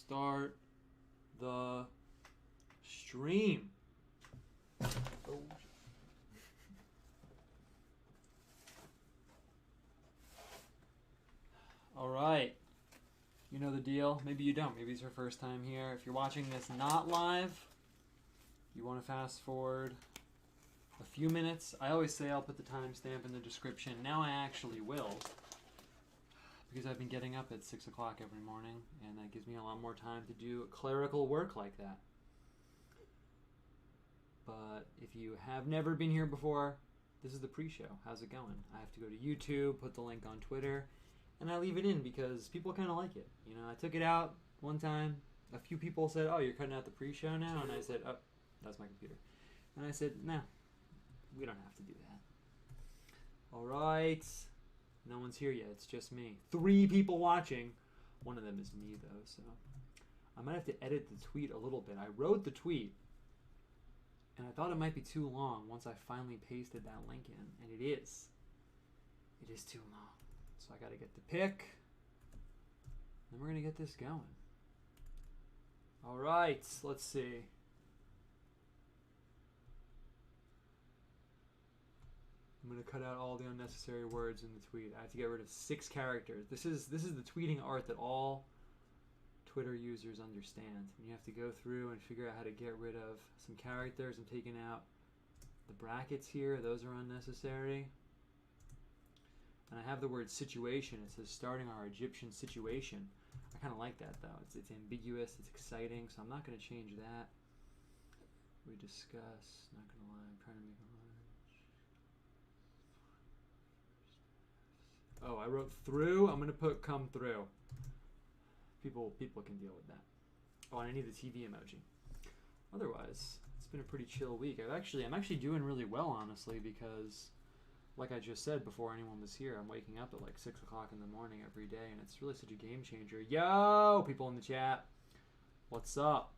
start the stream. Oh. All right. You know the deal. Maybe you don't. Maybe it's your first time here. If you're watching this not live, you want to fast forward a few minutes. I always say I'll put the timestamp in the description. Now I actually will, because I've been getting up at 6 o'clock every morning, and that gives me a lot more time to do clerical work like that. But if you have never been here before, this is the pre-show. How's it going? I have to go to YouTube, put the link on Twitter, and I leave it in because people kind of like it. You know, I took it out one time. A few people said, "Oh, you're cutting out the pre-show now?" And I said, "Oh, that's my computer." And I said, "Nah, we don't have to do that." All right. No one's here yet. It's just me. 3 people watching. One of them is me, though, so I might have to edit the tweet a little bit. I wrote the tweet, and I thought it might be too long once I finally pasted that link in, and it is. It is too long. So I got to get the pick. Then we're going to get this going. All right. Let's see. I'm going to cut out all the unnecessary words in the tweet. I have to get rid of 6 characters. This is the tweeting art that all Twitter users understand. And you have to go through and figure out how to get rid of some characters. I'm taking out the brackets here. Those are unnecessary. And I have the word situation. It says starting our Egyptian situation. I kind of like that, though. It's ambiguous. It's exciting. So I'm not going to change that. We discuss. Not going to lie. I'm trying to make a lunch. Oh, I wrote through. I'm going to put come through. People can deal with that. Oh, and I need the TV emoji. Otherwise, it's been a pretty chill week. I'm actually doing really well, honestly, because like I just said before anyone was here, I'm waking up at like 6 o'clock in the morning every day, and it's really such a game changer. Yo, people in the chat. What's up?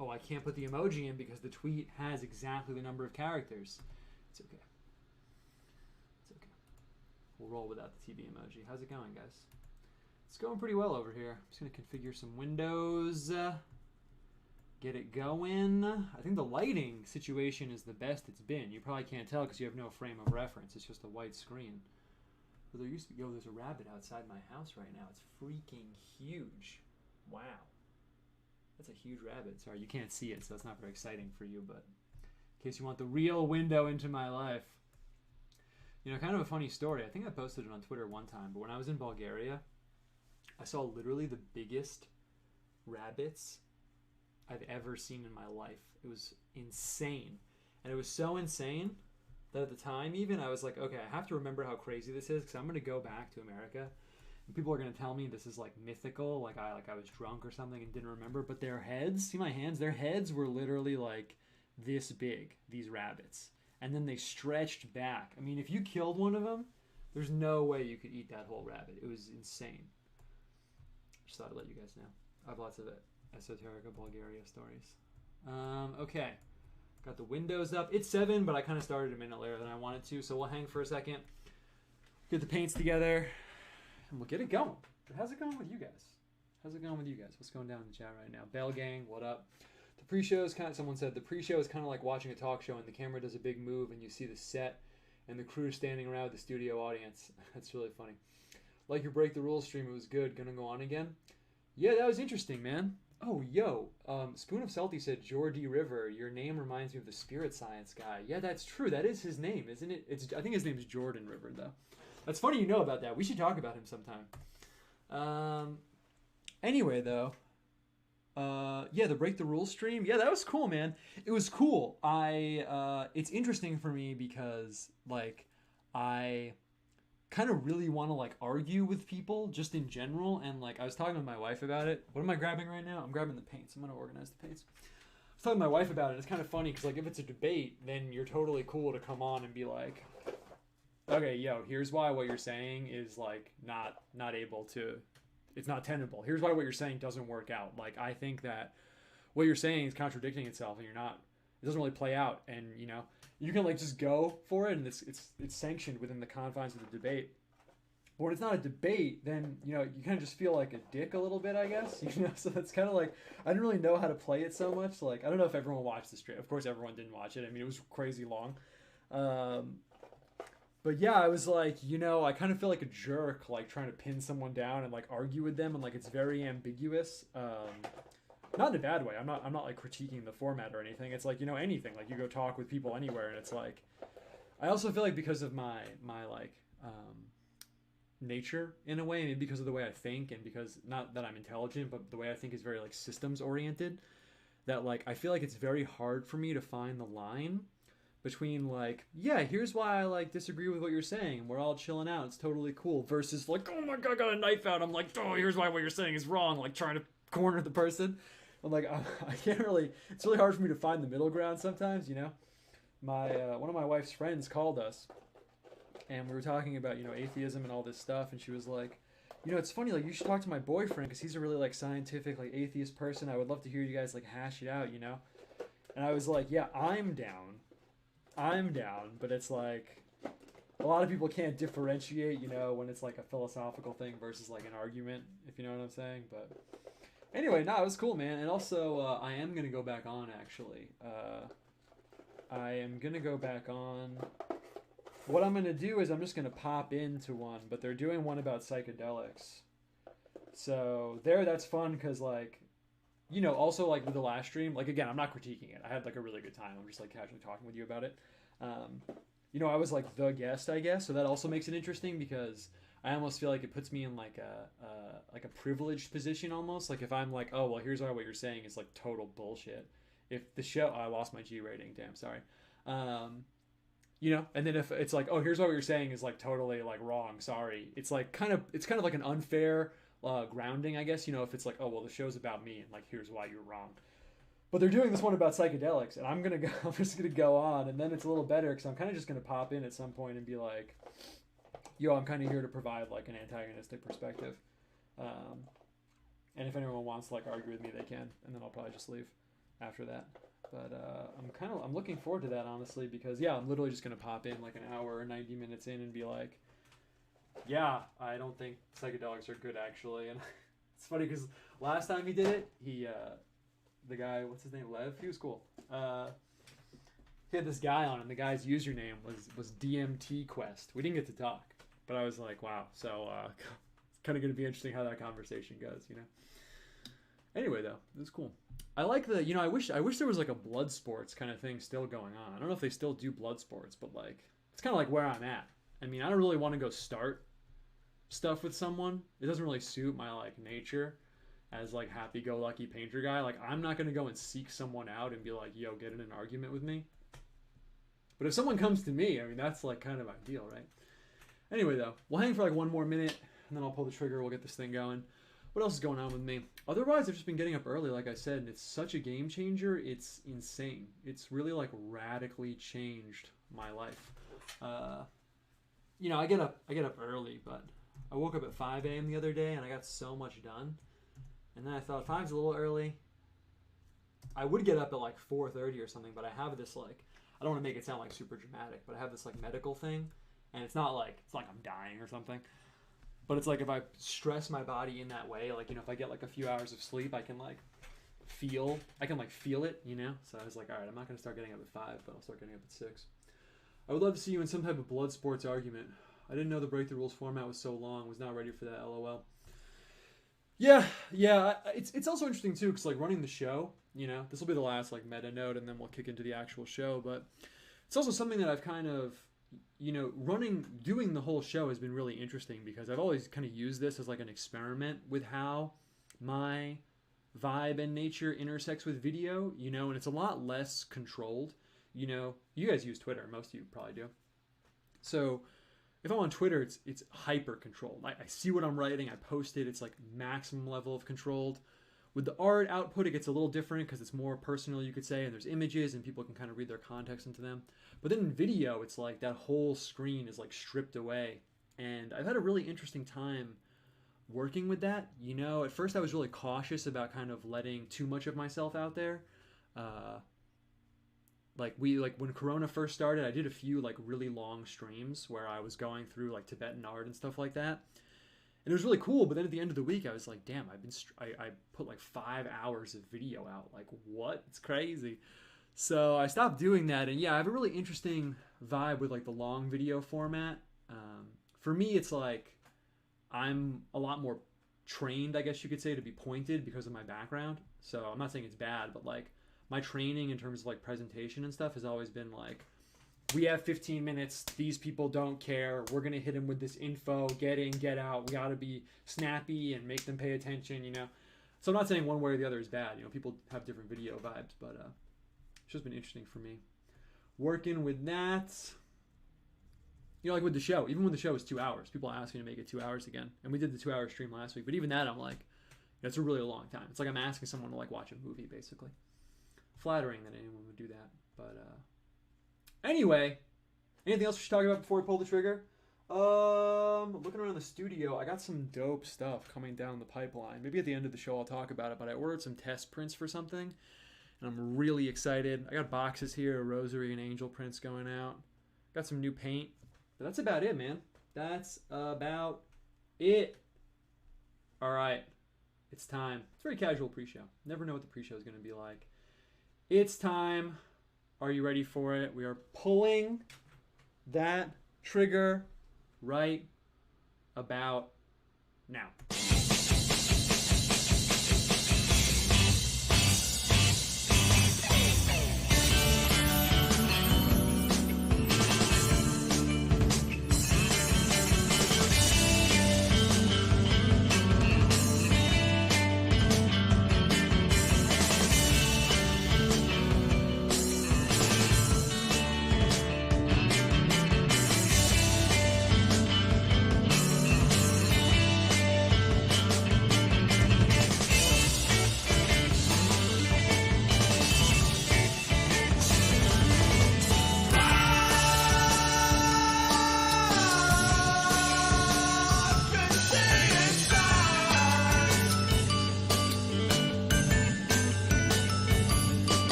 Oh, I can't put the emoji in because the tweet has exactly the number of characters. It's okay. It's okay. We'll roll without the TV emoji. How's it going, guys? It's going pretty well over here. I'm just going to configure some windows. Get it going. I think the lighting situation is the best it's been. You probably can't tell because you have no frame of reference. It's just a white screen. But there used to be, there's a rabbit outside my house right now. It's freaking huge. Wow. That's a huge rabbit. Sorry, you can't see it, so it's not very exciting for you, but in case you want the real window into my life. You know, kind of a funny story. I think I posted it on Twitter one time, but when I was in Bulgaria, I saw literally the biggest rabbits I've ever seen in my life. It was insane. And it was so insane that at the time even I was like, okay, I have to remember how crazy this is because I'm going to go back to America and people are going to tell me this is like mythical, like I was drunk or something and didn't remember, but their heads, see my hands, their heads were literally like this big, these rabbits. And then they stretched back. I mean, if you killed one of them, there's no way you could eat that whole rabbit. It was insane. Just thought I'd let you guys know. I have lots of esoterica Bulgaria stories. Okay. Got the windows up. It's 7, but I kind of started a minute later than I wanted to, so we'll hang for a second. Get the paints together, and we'll get it going. But how's it going with you guys? How's it going with you guys? What's going down in the chat right now? Bell Gang, what up? The pre-show is kind of, someone said, the pre-show is kind of like watching a talk show and the camera does a big move and you see the set and the crew standing around with the studio audience. That's really funny. Like your Break the Rules stream, it was good. Gonna go on again? Yeah, that was interesting, man. Oh, yo, Spoon of Salty said, Jordi River, your name reminds me of the spirit science guy. Yeah, that's true. That is his name, isn't it? I think his name is Jordan River, though. That's funny you know about that. We should talk about him sometime. Anyway, though, yeah, the Break the Rules stream. Yeah, that was cool, man. It was cool. It's interesting for me because, like, I kind of really want to like argue with people just in general, and like I was talking with my wife about it. What am I grabbing right now? I'm grabbing the paints. I'm going to organize the paints. I was talking to my wife about it. It's kind of funny because like if it's a debate, then you're totally cool to come on and be like, okay, yo, here's why what you're saying is like not able to, it's not tenable. Here's why what you're saying doesn't work out. Like I think that what you're saying is contradicting itself, and you're not, it doesn't really play out, and you know you can like just go for it, and it's sanctioned within the confines of the debate. But when it's not a debate, then, you know, you kind of just feel like a dick a little bit, I guess. You know, so it's kind of like, I didn't really know how to play it so much. Like, I don't know if everyone watched the stream. Of course, everyone didn't watch it. I mean, it was crazy long. But yeah, I was like, you know, I kind of feel like a jerk, like trying to pin someone down and like argue with them, and like it's very ambiguous. Not in a bad way. I'm not like critiquing the format or anything. It's like, you know, anything. Like you go talk with people anywhere, and it's like, I also feel like because of my like nature in a way, maybe because of the way I think, and because not that I'm intelligent, but the way I think is very like systems oriented, that like I feel like it's very hard for me to find the line between like, yeah, here's why I like disagree with what you're saying, we're all chilling out, it's totally cool, versus like, oh my god, I got a knife out, I'm like, oh, here's why what you're saying is wrong, like trying to corner the person. I'm like, I can't really, it's really hard for me to find the middle ground sometimes, you know. My one of my wife's friends called us, and we were talking about, you know, atheism and all this stuff, and she was like, you know, it's funny, like, you should talk to my boyfriend, because he's a really, like, scientific, like, atheist person. I would love to hear you guys, like, hash it out, you know? And I was like, yeah, I'm down, but it's like, a lot of people can't differentiate, you know, when it's, like, a philosophical thing versus, like, an argument, if you know what I'm saying, but anyway, no, it was cool, man. And also, I am going to go back on, actually. I am going to go back on. What I'm going to do is I'm just going to pop into one, but they're doing one about psychedelics. So there, that's fun because, like, you know, also, like, with the last stream, like, again, I'm not critiquing it. I had, like, a really good time. I'm just, like, casually talking with you about it. You know, I was, like, the guest, I guess, so that also makes it interesting because I almost feel like it puts me in, like, a privileged position almost. Like, if I'm like, oh, well, here's why what you're saying is, like, total bullshit. If the show... Oh, I lost my G rating. Damn, sorry. You know, and then if it's like, oh, here's what you're saying is like totally like wrong, sorry. It's like kind of like an unfair grounding, I guess. You know, if it's like, oh, well, the show's about me and like here's why you're wrong. But they're doing this one about psychedelics, and I'm just gonna go on, and then it's a little better because I'm kind of just gonna pop in at some point and be like, yo, I'm kind of here to provide like an antagonistic perspective. And if anyone wants to like argue with me, they can, and then I'll probably just leave after that. But I'm looking forward to that, honestly, because yeah, I'm literally just gonna pop in like an hour or 90 minutes in and be like, yeah, I don't think psychedelics are good actually. And it's funny because last time he did it, the guy, what's his name, Lev, he was cool. He had this guy on, and the guy's username was DMT Quest. We didn't get to talk, but I was like, wow. So it's kind of gonna be interesting how that conversation goes, you know. Anyway, though, it was cool. I like the, you know, I wish there was like a blood sports kind of thing still going on. I don't know if they still do blood sports, but like, it's kind of like where I'm at. I mean, I don't really want to go start stuff with someone. It doesn't really suit my like nature as like happy-go-lucky painter guy. Like, I'm not going to go and seek someone out and be like, yo, get in an argument with me. But if someone comes to me, I mean, that's like kind of ideal, right? Anyway, though, we'll hang for like one more minute, and then I'll pull the trigger. We'll get this thing going. What else is going on with me? Otherwise, I've just been getting up early, like I said, and it's such a game changer. It's insane. It's really, like, radically changed my life. You know, I get up early, but I woke up at 5 a.m. the other day, and I got so much done. And then I thought, 5's a little early. I would get up at, like, 4:30 or something, but I have this, like, I don't want to make it sound, like, super dramatic, but I have this, like, medical thing, and it's not like I'm dying or something. But it's like if I stress my body in that way, like, you know, if I get like a few hours of sleep, I can like feel it, you know? So I was like, all right, I'm not going to start getting up at 5, but I'll start getting up at 6. I would love to see you in some type of blood sports argument. I didn't know the Break the Rules format was so long. Was not ready for that, LOL. Yeah. It's also interesting too, because like running the show, you know, this will be the last like meta note, and then we'll kick into the actual show. But it's also something that I've kind of, you know, doing the whole show has been really interesting because I've always kind of used this as like an experiment with how my vibe and nature intersects with video, you know, and it's a lot less controlled. You know, you guys use Twitter, most of you probably do. So if I'm on Twitter, it's hyper controlled. I see what I'm writing, I post it, it's like maximum level of controlled. With the art output, it gets a little different because it's more personal, you could say, and there's images and people can kind of read their context into them. But then in video, it's like that whole screen is like stripped away. And I've had a really interesting time working with that. You know, at first I was really cautious about kind of letting too much of myself out there. like when Corona first started, I did a few like really long streams where I was going through like Tibetan art and stuff like that. And it was really cool, but then at the end of the week, I was like, damn, I put like 5 hours of video out. Like, what? It's crazy. So I stopped doing that. And yeah, I have a really interesting vibe with like the long video format. For me, it's like I'm a lot more trained, I guess you could say, to be pointed because of my background. So I'm not saying it's bad, but like my training in terms of like presentation and stuff has always been like, we have 15 minutes. These people don't care. We're going to hit them with this info. Get in, get out. We got to be snappy and make them pay attention, you know. So I'm not saying one way or the other is bad. You know, people have different video vibes, but it's just been interesting for me. Working with that. You know, like with the show. Even when the show was 2 hours, people ask me to make it 2 hours again. And we did the 2-hour stream last week. But even that, I'm like, that's a really long time. It's like I'm asking someone to like watch a movie, basically. Flattering that anyone would do that. But, anyway, anything else we should talk about before we pull the trigger? Looking around the studio, I got some dope stuff coming down the pipeline. Maybe at the end of the show I'll talk about it, but I ordered some test prints for something, and I'm really excited. I got boxes here, a rosary and angel prints going out. Got some new paint, but that's about it, man. That's about it. All right, it's time. It's very casual pre-show. Never know what the pre-show is going to be like. It's time. Are you ready for it? We are pulling that trigger right about now.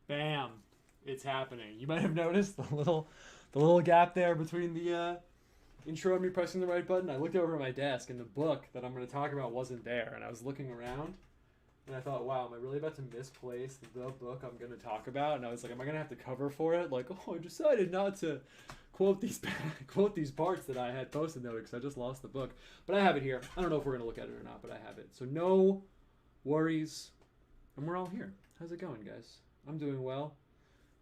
Bam. It's happening. You might have noticed the little gap there between the intro and me pressing the right button. I looked over at my desk and the book that I'm going to talk about wasn't there, and I was looking around and I thought, wow, am I really about to misplace the book I'm going to talk about? And I was like, am I going to have to cover for it? Like, oh, I decided not to quote these parts that I had posted there because I just lost the book. But I have it here. I don't know if we're going to look at it or not, but I have it. So no worries. And we're all here. How's it going, guys? I'm doing well.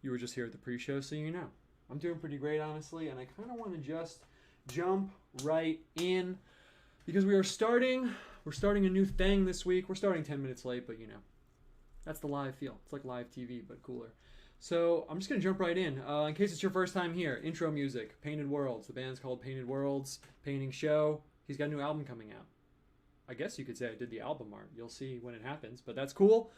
You were just here at the pre-show, so you know. I'm doing pretty great, honestly, and I kind of want to just jump right in because we're starting a new thing this week. We're starting 10 minutes late, but you know, that's the live feel. It's like live TV, but cooler. So I'm just going to jump right in case it's your first time here. Intro music, Painted Worlds. The band's called Painted Worlds, painting show. He's got a new album coming out. I guess you could say I did the album art. You'll see when it happens, but that's cool.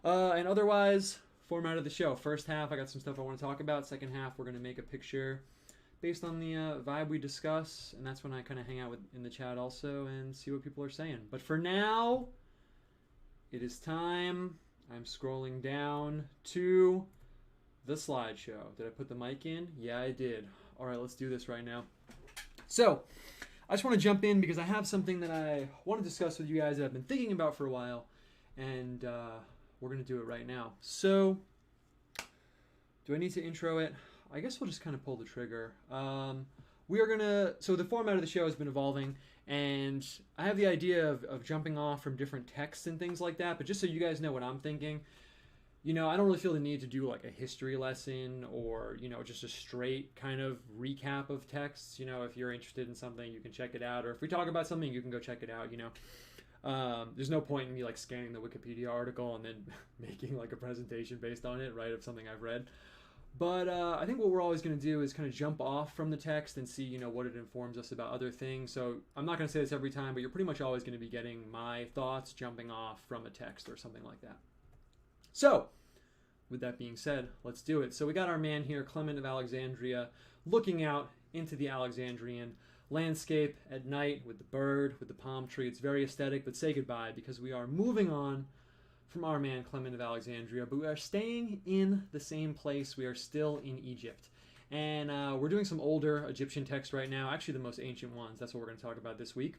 And otherwise, format of the show. First half, I got some stuff I want to talk about. Second half, we're going to make a picture based on the vibe we discuss, and that's when I kind of hang out in the chat also and see what people are saying. But for now, it is time. I'm scrolling down to the slideshow. Did I put the mic in? Yeah, I did. All right, let's do this right now. So, I just want to jump in because I have something that I want to discuss with you guys that I've been thinking about for a while, and we're going to do it right now. So, do I need to intro it? I guess we'll just kind of pull the trigger. So the format of the show has been evolving, and I have the idea of jumping off from different texts and things like that, but just so you guys know what I'm thinking, you know, I don't really feel the need to do like a history lesson or, you know, just a straight kind of recap of texts. You know, if you're interested in something, you can check it out, or if we talk about something, you can go check it out, you know. There's no point in me like scanning the Wikipedia article and then making like a presentation based on it, right, of something I've read. But I think what we're always going to do is kind of jump off from the text and see, what it informs us about other things. So I'm not going to say this every time, but you're pretty much always going to be getting my thoughts jumping off from a text or something like that. So with that being said, let's do it. So we got our man here, Clement of Alexandria, looking out into the Alexandrian landscape at night with the bird, with the palm tree. It's very aesthetic, but say goodbye because we are moving on from our man Clement of Alexandria, but we are staying in the same place. We are still in Egypt. And we're doing some older Egyptian texts right now, actually the most ancient ones. That's what we're going to talk about this week.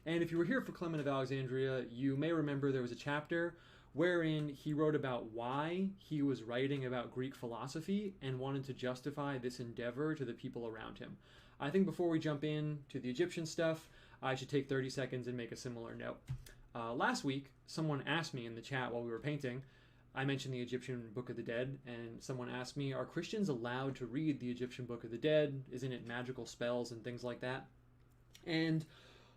And if you were here for Clement of Alexandria, you may remember there was a chapter wherein he wrote about why he was writing about Greek philosophy and wanted to justify this endeavor to the people around him. I think before we jump in to the Egyptian stuff, I should take 30 seconds and make a similar note. Last week, someone asked me in the chat while we were painting, I mentioned the Egyptian Book of the Dead, and someone asked me, are Christians allowed to read the Egyptian Book of the Dead? Isn't it magical spells and things like that? And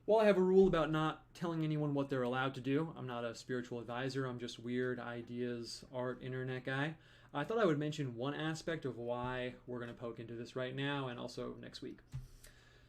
while I have a rule about not telling anyone what they're allowed to do, I'm not a spiritual advisor, I'm just weird ideas, art, internet guy, I thought I would mention one aspect of why we're going to poke into this right now and also next week.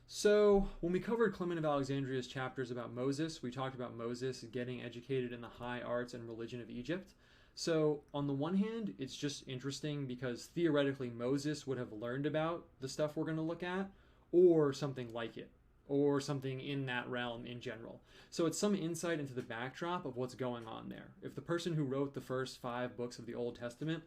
So when we covered Clement of Alexandria's chapters about Moses, we talked about Moses getting educated in the high arts and religion of Egypt. So on the one hand, it's just interesting because theoretically Moses would have learned about the stuff we're going to look at or something like it, or something in that realm in general. So it's some insight into the backdrop of what's going on there. If the person who wrote the first 5 books of the Old Testament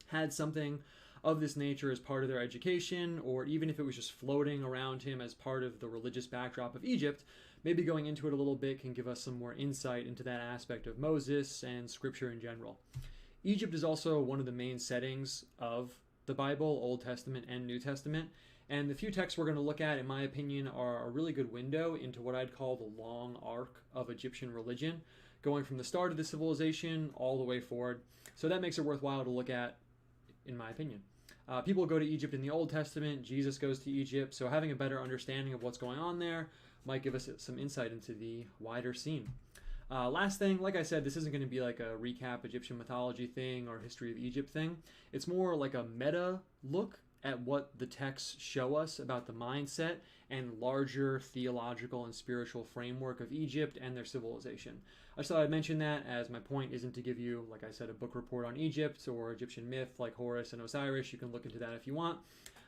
had something of this nature as part of their education, or even if it was just floating around him as part of the religious backdrop of Egypt, maybe going into it a little bit can give us some more insight into that aspect of Moses and scripture in general. Egypt is also one of the main settings of the Bible, Old Testament and New Testament, and the few texts we're going to look at, in my opinion, are a really good window into what I'd call the long arc of Egyptian religion, going from the start of the civilization all the way forward. So that makes it worthwhile to look at, in my opinion. People go to Egypt in the Old Testament, Jesus goes to Egypt, so having a better understanding of what's going on there might give us some insight into the wider scene. Last thing, like I said, this isn't going to be like a recap Egyptian mythology thing or history of Egypt thing. It's more like a meta look at what the texts show us about the mindset and larger theological and spiritual framework of Egypt and their civilization. I just thought I'd mention that, as my point isn't to give you, like I said, a book report on Egypt or Egyptian myth like Horus and Osiris. You can look into that if you want.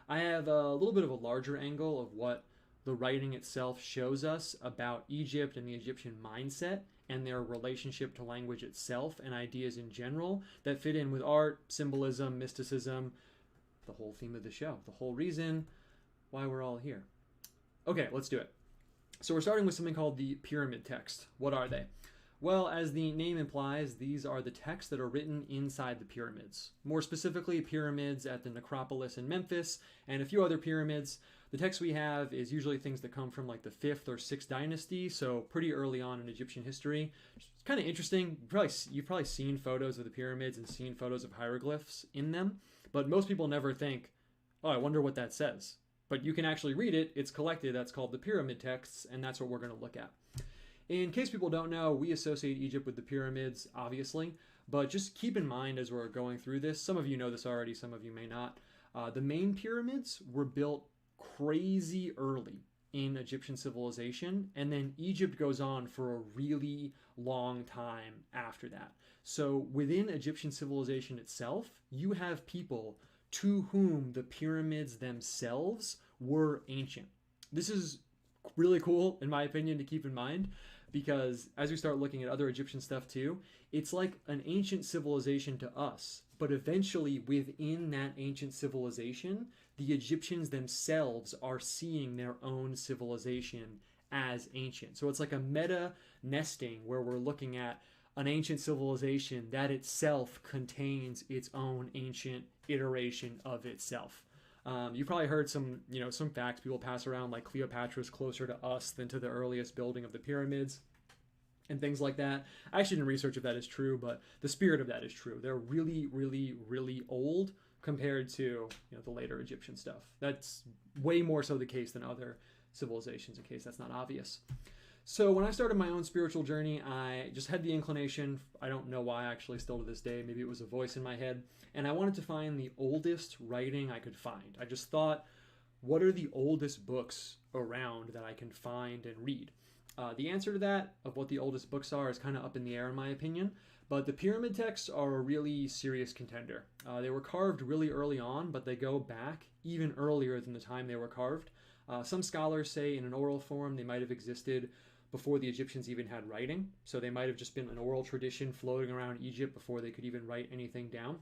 I have a little bit of a larger angle of what the writing itself shows us about Egypt and the Egyptian mindset and their relationship to language itself and ideas in general that fit in with art, symbolism, mysticism, the whole theme of the show, the whole reason why we're all here. Okay, let's do it. So we're starting with something called the pyramid text. What are they? Well, as the name implies, these are the texts that are written inside the pyramids. More specifically, pyramids at the necropolis in Memphis and a few other pyramids. The text we have is usually things that come from like the 5th or 6th dynasty, so pretty early on in Egyptian history. It's kind of interesting. You've probably seen photos of the pyramids and seen photos of hieroglyphs in them, but most people never think, oh, I wonder what that says. But you can actually read it. It's collected. That's called the pyramid texts, and that's what we're going to look at. In case people don't know, we associate Egypt with the pyramids, obviously, but just keep in mind as we're going through this, some of you know this already, some of you may not, the main pyramids were built crazy early in Egyptian civilization, and then Egypt goes on for a really long time after that. So within Egyptian civilization itself, you have people to whom the pyramids themselves were ancient. This is really cool, in my opinion, to keep in mind, because as we start looking at other Egyptian stuff too, it's like an ancient civilization to us, but eventually within that ancient civilization, the Egyptians themselves are seeing their own civilization as ancient. So it's like a meta nesting where we're looking at an ancient civilization that itself contains its own ancient iteration of itself. You probably heard some facts people pass around, like Cleopatra's closer to us than to the earliest building of the pyramids and things like that. I actually didn't research if that is true, but the spirit of that is true. They're really, really, really old compared to the later Egyptian stuff. That's way more so the case than other civilizations, in case that's not obvious. So when I started my own spiritual journey, I just had the inclination, I don't know why actually still to this day, maybe it was a voice in my head, and I wanted to find the oldest writing I could find. I just thought, what are the oldest books around that I can find and read? The answer to that, of what the oldest books are, is kind of up in the air in my opinion, but the pyramid texts are a really serious contender. They were carved really early on, but they go back even earlier than the time they were carved. Some scholars say in an oral form they might have existed before the Egyptians even had writing, so they might have just been an oral tradition floating around Egypt before they could even write anything down.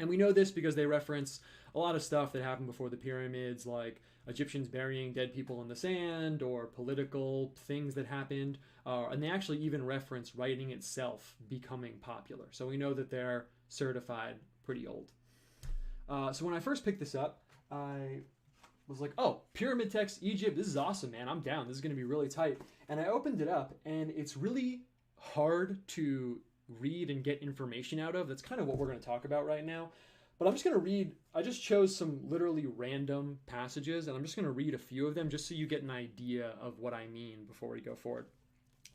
And we know this because they reference a lot of stuff that happened before the pyramids, like Egyptians burying dead people in the sand or political things that happened. And they actually even reference writing itself becoming popular. So we know that they're certified pretty old. So when I first picked this up, I was like, oh, pyramid text, Egypt, this is awesome, man. I'm down. This is going to be really tight. And I opened it up, and it's really hard to read and get information out of. That's kind of what we're going to talk about right now. But I'm just going to read, I just chose some literally random passages, and I'm just going to read a few of them just so you get an idea of what I mean before we go forward.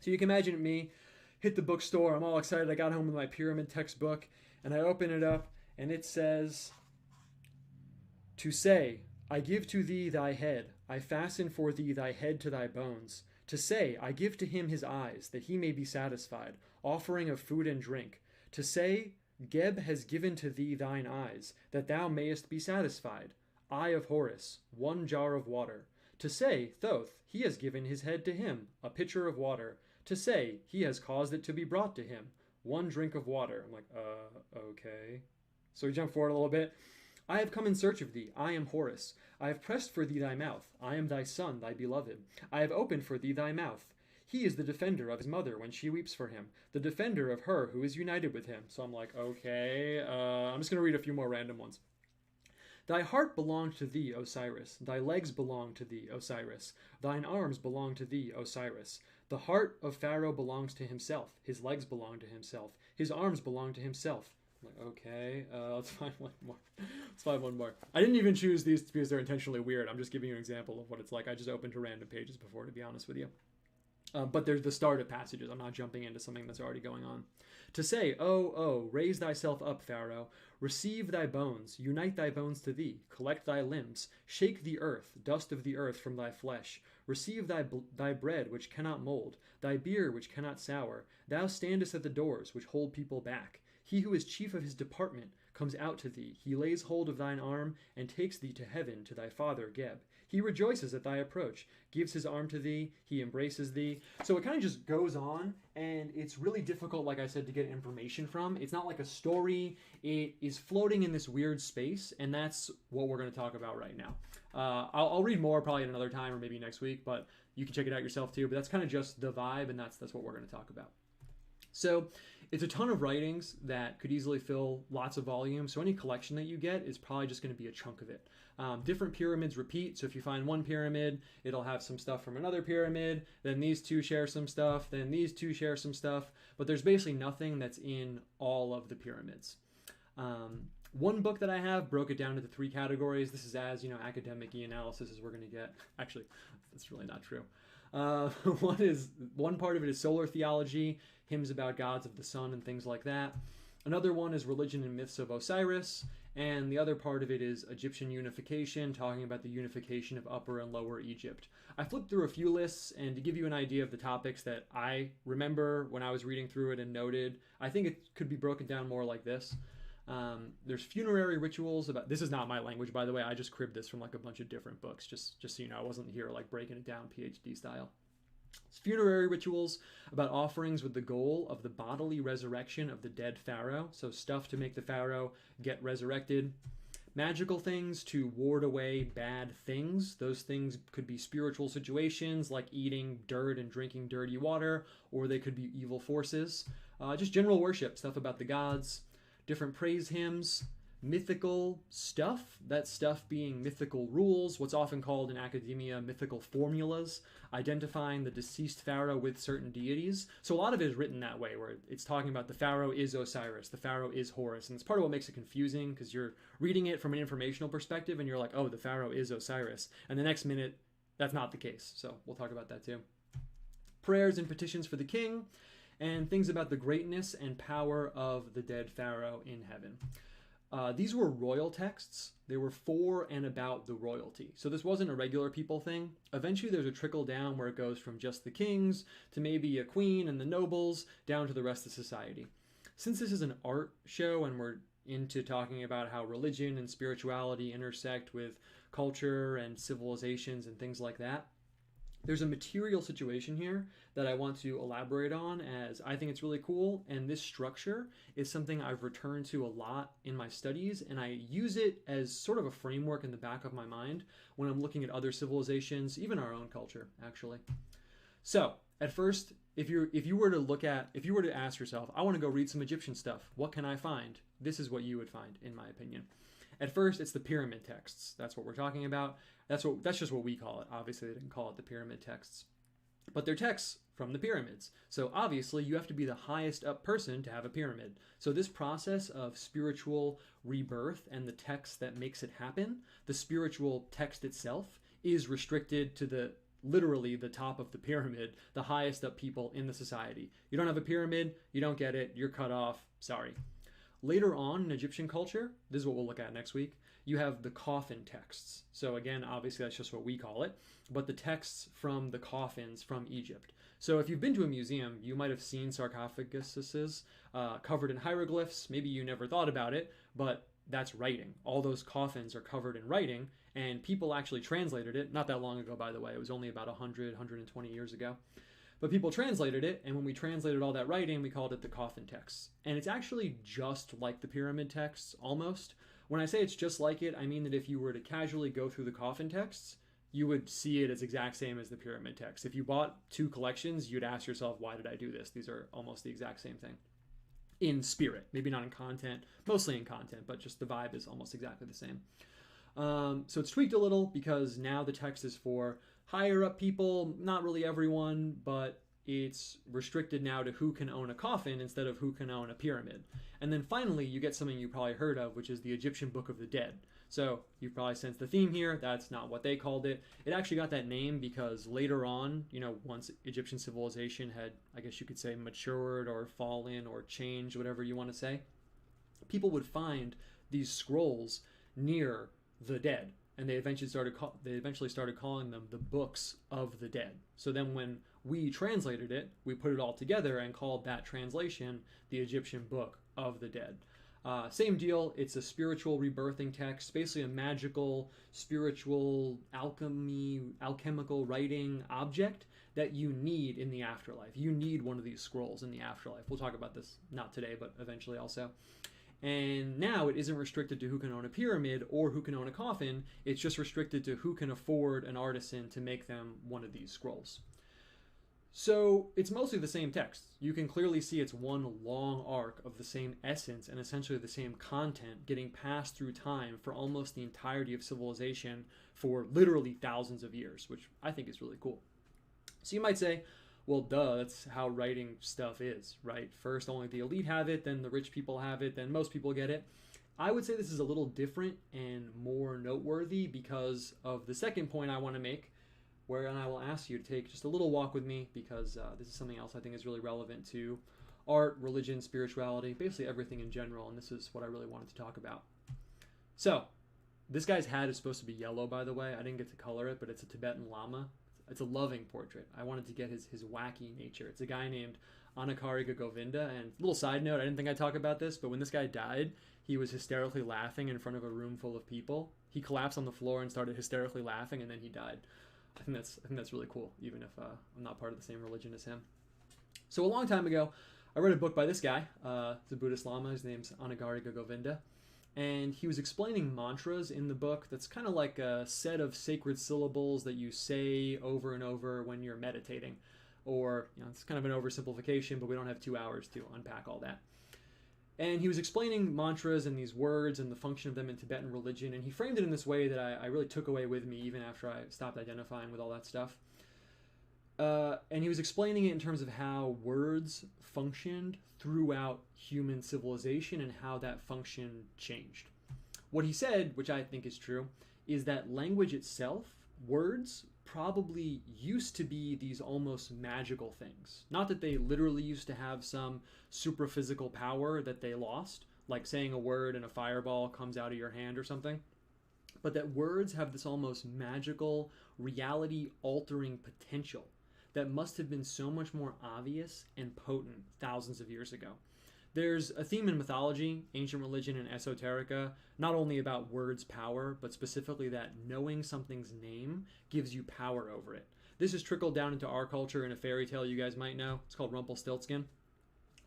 So you can imagine me, hit the bookstore, I'm all excited, I got home with my pyramid textbook, and I open it up, and it says, to say, I give to thee thy head, I fasten for thee thy head to thy bones. To say, I give to him his eyes, that he may be satisfied, offering of food and drink. To say, Geb has given to thee thine eyes, that thou mayest be satisfied. Eye of Horus, 1 jar of water. To say, Thoth, he has given his head to him, a pitcher of water. To say, he has caused it to be brought to him, 1 drink of water. I'm like, okay. So we jump forward a little bit. I have come in search of thee, I am Horus. I have pressed for thee thy mouth, I am thy son, thy beloved. I have opened for thee thy mouth. He is the defender of his mother when she weeps for him, the defender of her who is united with him. So I'm like, okay, I'm just going to read a few more random ones. Thy heart belonged to thee, Osiris. Thy legs belong to thee, Osiris. Thine arms belong to thee, Osiris. The heart of Pharaoh belongs to himself. His legs belong to himself. His arms belong to himself. I'm like, okay, let's find one more. Let's find one more. I didn't even choose these because they're intentionally weird. I'm just giving you an example of what it's like. I just opened to random pages before, to be honest with you. But there's the start of passages. I'm not jumping into something that's already going on. To say, oh, raise thyself up, Pharaoh. Receive thy bones. Unite thy bones to thee. Collect thy limbs. Shake the earth, dust of the earth from thy flesh. Receive thy bread, which cannot mold. Thy beer, which cannot sour. Thou standest at the doors, which hold people back. He who is chief of his department comes out to thee. He lays hold of thine arm and takes thee to heaven to thy father Geb. He rejoices at thy approach, gives his arm to thee, he embraces thee. So it kind of just goes on, and it's really difficult, like I said, to get information from. It's not like a story. It is floating in this weird space, and that's what we're going to talk about right now. I'll read more probably at another time or maybe next week, but you can check it out yourself too. But that's kind of just the vibe, and that's what we're going to talk about. So it's a ton of writings that could easily fill lots of volumes. So any collection that you get is probably just going to be a chunk of it. Different pyramids repeat. So if you find one pyramid, it'll have some stuff from another pyramid. Then these two share some stuff. Then these two share some stuff. But there's basically nothing that's in all of the pyramids. One book that I have broke it down into 3 categories. This is as, academic-y analysis as we're going to get. Actually, that's really not true. One part of it is solar theology, hymns about gods of the sun and things like that. Another one is religion and myths of Osiris, and the other part of it is Egyptian unification, talking about the unification of Upper and Lower Egypt. I flipped through a few lists, and to give you an idea of the topics that I remember when I was reading through it and noted, I think it could be broken down more like this. There's funerary rituals about, this is not my language, by the way, I just cribbed this from like a bunch of different books, just so you know, I wasn't here like breaking it down PhD style. It's funerary rituals about offerings with the goal of the bodily resurrection of the dead pharaoh, so stuff to make the pharaoh get resurrected. Magical things to ward away bad things. Those things could be spiritual situations like eating dirt and drinking dirty water, or they could be evil forces. Just general worship, stuff about the gods. Different praise hymns, mythical stuff, that stuff being mythical rules, what's often called in academia mythical formulas, identifying the deceased pharaoh with certain deities. So a lot of it is written that way, where it's talking about the pharaoh is Osiris, the pharaoh is Horus, and it's part of what makes it confusing, because you're reading it from an informational perspective, and you're like, oh, the pharaoh is Osiris, and the next minute, that's not the case. So we'll talk about that too. prayers and petitions for the king, and things about the greatness and power of the dead pharaoh in heaven. These were royal texts. They were for and about the royalty. So this wasn't a regular people thing. Eventually there's a trickle down where it goes from just the kings to maybe a queen and the nobles down to the rest of society. Since this is an art show and we're into talking about how religion and spirituality intersect with culture and civilizations and things like that, there's a material situation here that I want to elaborate on, as I think it's really cool, and this structure is something I've returned to a lot in my studies, and I use it as sort of a framework in the back of my mind when I'm looking at other civilizations, even our own culture, actually. So, at first, if you were to ask yourself, I want to go read some Egyptian stuff, what can I find? This is what you would find, in my opinion. At first, it's the pyramid texts. That's what we're talking about. That's just what we call it. Obviously, they didn't call it the pyramid texts. But they're texts from the pyramids. So obviously, you have to be the highest up person to have a pyramid. So this process of spiritual rebirth and the text that makes it happen, the spiritual text itself, is restricted to literally the top of the pyramid, the highest up people in the society. You don't have a pyramid, you don't get it, you're cut off, sorry. Later on in Egyptian culture, this is what we'll look at next week, you have the coffin texts. So again, obviously that's just what we call it, but the texts from the coffins from Egypt. So if you've been to a museum, you might have seen sarcophaguses covered in hieroglyphs. Maybe you never thought about it, but that's writing. All those coffins are covered in writing, and people actually translated it, not that long ago, by the way. It was only about 100, 120 years ago. But people translated it, and when we translated all that writing, we called it the coffin texts. And it's actually just like the pyramid texts, almost. When I say it's just like it, I mean that if you were to casually go through the coffin texts, you would see it as exact same as the pyramid text. If you bought two collections, you'd ask yourself, why did I do this? These are almost the exact same thing. In spirit, maybe not in content, mostly in content, but just the vibe is almost exactly the same. So it's tweaked a little because now the text is for higher up people, not really everyone, but it's restricted now to who can own a coffin instead of who can own a pyramid. And then finally, you get something you probably heard of, which is the Egyptian Book of the Dead. So you've probably sensed the theme here. That's not what they called it. It actually got that name because later on, once Egyptian civilization had, I guess you could say, matured or fallen or changed, whatever you want to say, people would find these scrolls near the dead. And they eventually started calling them the books of the dead. So then when we translated it, we put it all together and called that translation the Egyptian Book of the Dead. Same deal, it's a spiritual rebirthing text, basically a magical, spiritual, alchemical writing object that you need in the afterlife. You need one of these scrolls in the afterlife. We'll talk about this, not today, but eventually also. And now it isn't restricted to who can own a pyramid or who can own a coffin. It's just restricted to who can afford an artisan to make them one of these scrolls. So it's mostly the same text. You can clearly see it's one long arc of the same essence and essentially the same content getting passed through time for almost the entirety of civilization for literally thousands of years, which I think is really cool. So you might say, well, duh, that's how writing stuff is, right? First, only the elite have it, then the rich people have it, then most people get it. I would say this is a little different and more noteworthy because of the second point I want to make, where I will ask you to take just a little walk with me because this is something else I think is really relevant to art, religion, spirituality, basically everything in general, and this is what I really wanted to talk about. So, this guy's hat is supposed to be yellow, by the way. I didn't get to color it, but it's a Tibetan Lama. It's a loving portrait. I wanted to get his wacky nature. It's a guy named Anakarika Govinda, and little side note, I didn't think I'd talk about this, but when this guy died, he was hysterically laughing in front of a room full of people. He collapsed on the floor and started hysterically laughing, and then he died. I think that's really cool, even if I'm not part of the same religion as him. So a long time ago, I read a book by this guy. It's a Buddhist Lama. His name's Anakarika Govinda. And he was explaining mantras in the book that's kind of like a set of sacred syllables that you say over and over when you're meditating. Or, it's kind of an oversimplification, but we don't have 2 hours to unpack all that. And he was explaining mantras and these words and the function of them in Tibetan religion, and he framed it in this way that I really took away with me even after I stopped identifying with all that stuff. And he was explaining it in terms of how words functioned throughout human civilization and how that function changed. What he said, which I think is true, is that language itself words probably used to be these almost magical things. Not that they literally used to have some supraphysical power that they lost, like saying a word and a fireball comes out of your hand or something, but that words have this almost magical, reality-altering potential that must have been so much more obvious and potent thousands of years ago. There's a theme in mythology, ancient religion, and esoterica, not only about words' power, but specifically that knowing something's name gives you power over it. This is trickled down into our culture in a fairy tale you guys might know. It's called Rumpelstiltskin,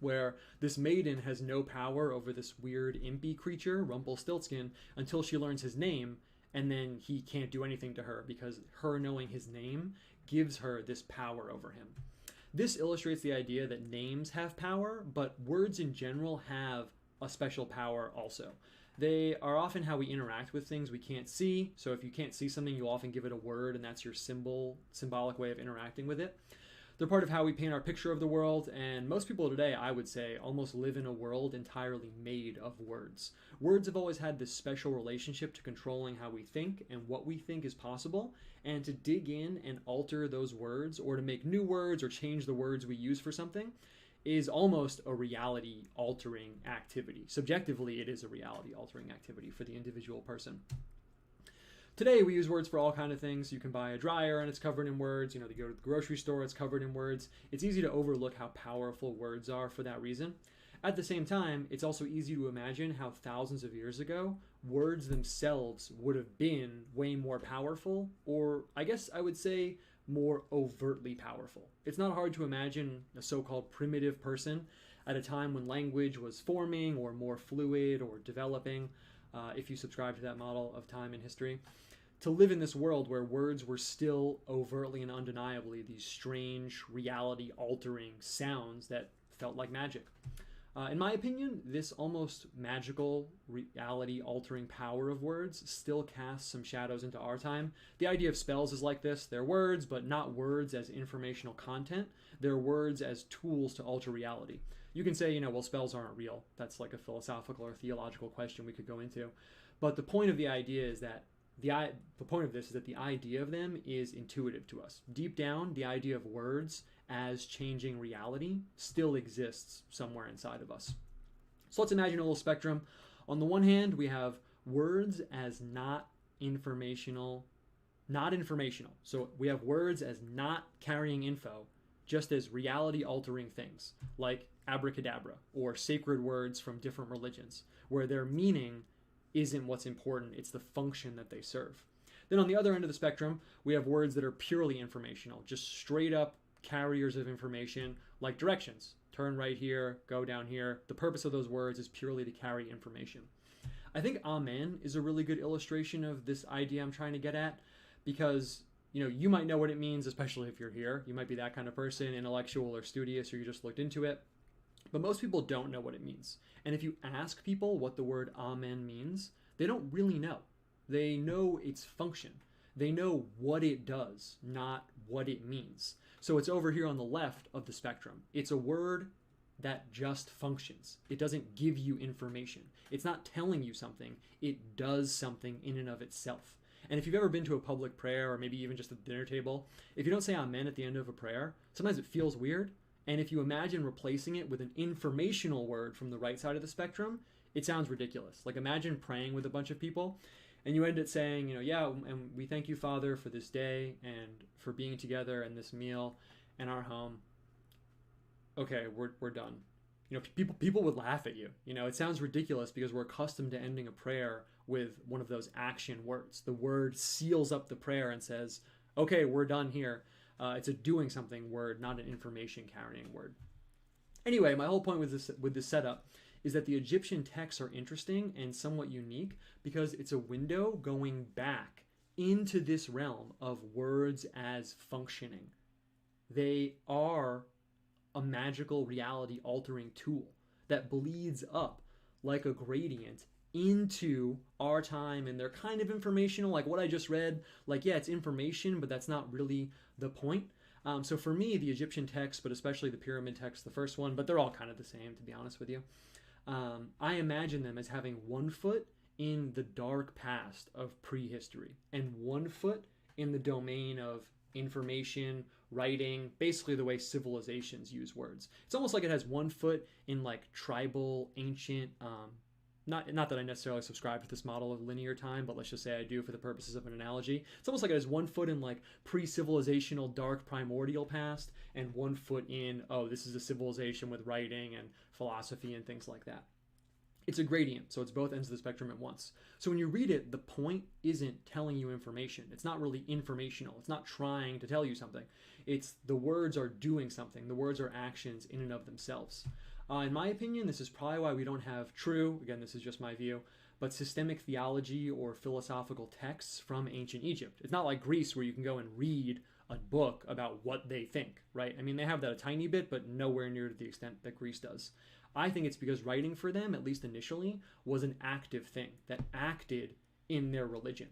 where this maiden has no power over this weird impy creature, Rumpelstiltskin, until she learns his name, and then he can't do anything to her because her knowing his name gives her this power over him. This illustrates the idea that names have power, but words in general have a special power also. They are often how we interact with things we can't see. So if you can't see something, you'll often give it a word, and that's your symbolic way of interacting with it. They're part of how we paint our picture of the world, and most people today, I would say, almost live in a world entirely made of words. Words have always had this special relationship to controlling how we think and what we think is possible, and to dig in and alter those words, or to make new words or change the words we use for something, is almost a reality-altering activity. Subjectively, it is a reality-altering activity for the individual person. Today, we use words for all kinds of things. You can buy a dryer and it's covered in words. You go to the grocery store, it's covered in words. It's easy to overlook how powerful words are for that reason. At the same time, it's also easy to imagine how thousands of years ago, words themselves would have been way more powerful, or I guess I would say more overtly powerful. It's not hard to imagine a so-called primitive person at a time when language was forming or more fluid or developing, if you subscribe to that model of time and history, to live in this world where words were still overtly and undeniably these strange, reality-altering sounds that felt like magic. In my opinion, this almost magical, reality-altering power of words still casts some shadows into our time. The idea of spells is like this. They're words, but not words as informational content. They're words as tools to alter reality. You can say, well, spells aren't real. That's like a philosophical or theological question we could go into. But the point of the idea is that the point of this is that the idea of them is intuitive to us. Deep down, the idea of words as changing reality still exists somewhere inside of us. So let's imagine a little spectrum. On the one hand, we have words as not informational. So we have words as not carrying info, just as reality-altering things, like abracadabra or sacred words from different religions, where their meaning isn't what's important, it's the function that they serve. Then on the other end of the spectrum, we have words that are purely informational, just straight up carriers of information, like directions. Turn right here, go down here. The purpose of those words is purely to carry information. I think amen is a really good illustration of this idea I'm trying to get at, because you might know what it means, especially if you're here. You might be that kind of person, intellectual or studious, or you just looked into it. But most people don't know what it means. And if you ask people what the word amen means, they don't really know. They know its function. They know what it does, not what it means. So it's over here on the left of the spectrum. It's a word that just functions. It doesn't give you information. It's not telling you something. It does something in and of itself. And if you've ever been to a public prayer, or maybe even just at the dinner table, if you don't say amen at the end of a prayer, sometimes it feels weird. And if you imagine replacing it with an informational word from the right side of the spectrum, it sounds ridiculous. Like imagine praying with a bunch of people and you end up saying, yeah, and we thank you, Father, for this day and for being together and this meal and our home. Okay, we're done. People would laugh at you. It sounds ridiculous because we're accustomed to ending a prayer with one of those action words. The word seals up the prayer and says, okay, we're done here. It's a doing something word, not an information carrying word. Anyway, my whole point with this setup is that the Egyptian texts are interesting and somewhat unique because it's a window going back into this realm of words as functioning. They are a magical reality-altering tool that bleeds up like a gradient into our time, and they're kind of informational, like what I just read. Like, yeah, it's information, but that's not really the point. So for me, the Egyptian text, but especially the pyramid text, the first one, but they're all kind of the same, to be honest with you. I imagine them as having one foot in the dark past of prehistory and one foot in the domain of information, writing, basically the way civilizations use words. It's almost like it has one foot in like tribal, ancient, not that I necessarily subscribe to this model of linear time, but let's just say I do for the purposes of an analogy. It's almost like it has one foot in like pre-civilizational, dark, primordial past, and one foot in, oh, this is a civilization with writing and philosophy and things like that. It's a gradient, so it's both ends of the spectrum at once. So when you read it, the point isn't telling you information. It's not really informational. It's not trying to tell you something. It's the words are doing something. The words are actions in and of themselves. In my opinion, this is probably why we don't have true, again, this is just my view, but systemic theology or philosophical texts from ancient Egypt. It's not like Greece where you can go and read a book about what they think, right? I mean, they have that a tiny bit, but nowhere near to the extent that Greece does. I think it's because writing for them, at least initially, was an active thing that acted in their religion.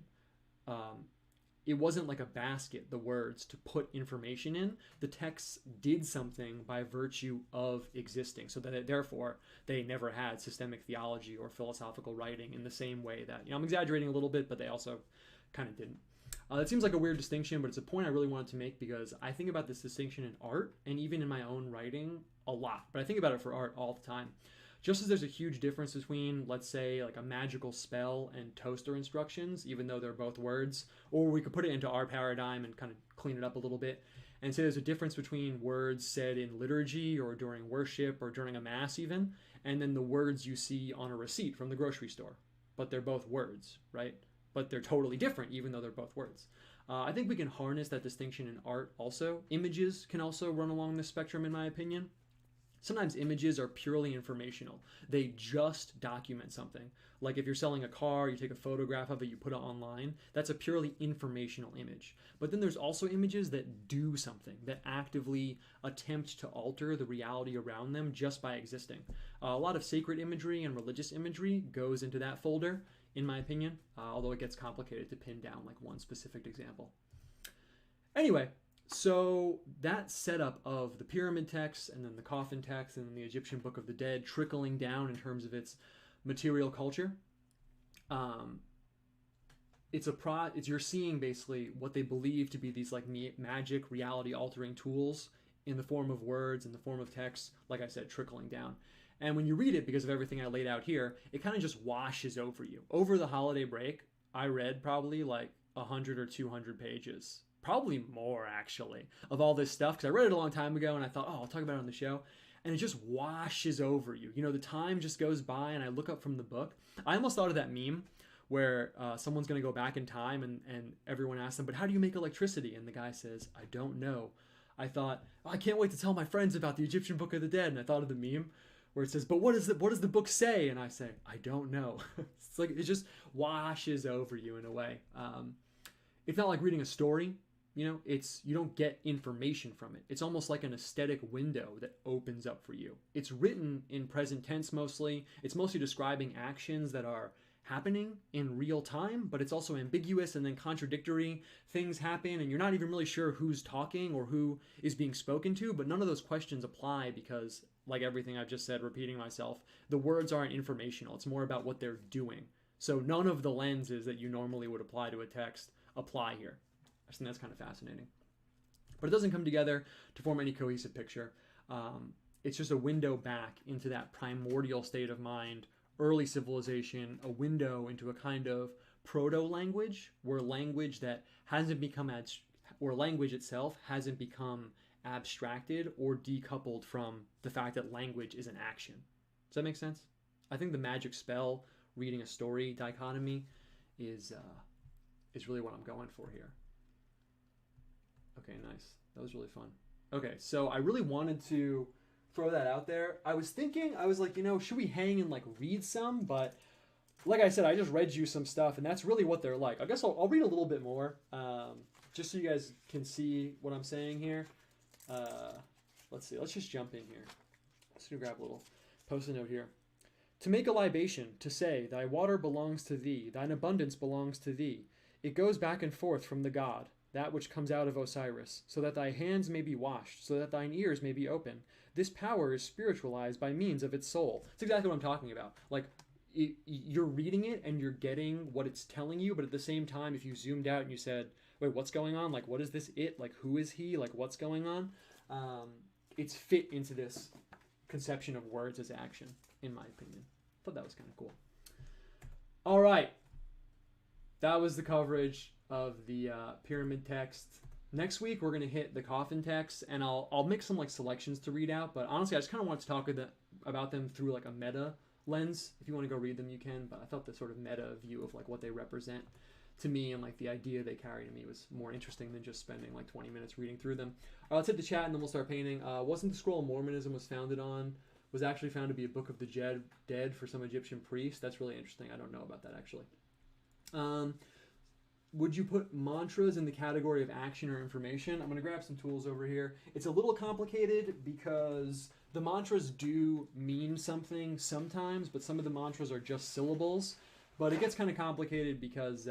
It wasn't like a basket, the words, to put information in. The texts did something by virtue of existing, so that therefore they never had systemic theology or philosophical writing in the same way that, I'm exaggerating a little bit, but they also kind of didn't. It seems like a weird distinction, but it's a point I really wanted to make because I think about this distinction in art and even in my own writing a lot, but I think about it for art all the time. Just as there's a huge difference between, let's say, like a magical spell and toaster instructions, even though they're both words, or we could put it into our paradigm and kind of clean it up a little bit and say there's a difference between words said in liturgy or during worship or during a mass even, and then the words you see on a receipt from the grocery store. But they're both words, right? But they're totally different, even though they're both words. I think we can harness that distinction in art also. Images can also run along the spectrum, in my opinion. Sometimes images are purely informational. They just document something. Like if you're selling a car, you take a photograph of it, you put it online. That's a purely informational image. But then there's also images that do something, that actively attempt to alter the reality around them just by existing. A lot of sacred imagery and religious imagery goes into that folder, in my opinion, although it gets complicated to pin down like one specific example. Anyway, so that setup of the pyramid text and then the coffin text and then the Egyptian Book of the Dead trickling down in terms of its material culture, you're seeing basically what they believe to be these like magic reality altering tools in the form of words, in the form of text, like I said, trickling down. And when you read it, because of everything I laid out here, it kind of just washes over you. Over the holiday break, I read probably like 100 or 200 pages. Probably more, actually, of all this stuff, because I read it a long time ago, and I thought, oh, I'll talk about it on the show. And it just washes over you. The time just goes by, and I look up from the book. I almost thought of that meme where someone's going to go back in time, and everyone asks them, but how do you make electricity? And the guy says, I don't know. I thought, I can't wait to tell my friends about the Egyptian Book of the Dead. And I thought of the meme where it says, but what does the book say? And I say, I don't know. It's like it just washes over you in a way. It's not like reading a story. You don't get information from it. It's almost like an aesthetic window that opens up for you. It's written in present tense mostly. It's mostly describing actions that are happening in real time, but it's also ambiguous and then contradictory. Things happen and you're not even really sure who's talking or who is being spoken to, but none of those questions apply because, like everything I've just said, repeating myself, the words aren't informational. It's more about what they're doing. So none of the lenses that you normally would apply to a text apply here. I think that's kind of fascinating. But it doesn't come together to form any cohesive picture. It's just a window back into that primordial state of mind, early civilization, a window into a kind of proto-language, where language itself hasn't become abstracted or decoupled from the fact that language is an action. Does that make sense? I think the magic spell, reading a story dichotomy is really what I'm going for here. Okay, nice. That was really fun. Okay, so I really wanted to throw that out there. I was like, should we hang and like read some? But like I said, I just read you some stuff, and that's really what they're like. I guess I'll read a little bit more, just so you guys can see what I'm saying here. Let's see. Let's just jump in here. Let's grab a little post-it note here. To make a libation, to say, thy water belongs to thee, thine abundance belongs to thee. It goes back and forth from the god, that which comes out of Osiris, so that thy hands may be washed, so that thine ears may be open. This power is spiritualized by means of its soul. That's exactly what I'm talking about. Like, you're reading it and you're getting what it's telling you, but at the same time, if you zoomed out and you said, wait, what's going on? Like, what is this it? Like, who is he? Like, what's going on? It's fit into this conception of words as action, in my opinion. Thought that was kind of cool. All right. That was the coverage of the pyramid text. Next week, we're going to hit the coffin text, and I'll make some like selections to read out. But honestly, I just kind of wanted to talk about them through like a meta lens. If you want to go read them, you can. But I thought the sort of meta view of like what they represent to me and like the idea they carry to me was more interesting than just spending like 20 minutes reading through them. All right, let's hit the chat, and then we'll start painting. Wasn't the scroll Mormonism was founded on? Was actually found to be a book of the dead for some Egyptian priest. That's really interesting. I don't know about that actually. Would you put mantras in the category of action or information? I'm going to grab some tools over here. It's a little complicated because the mantras do mean something sometimes, but some of the mantras are just syllables. But it gets kind of complicated because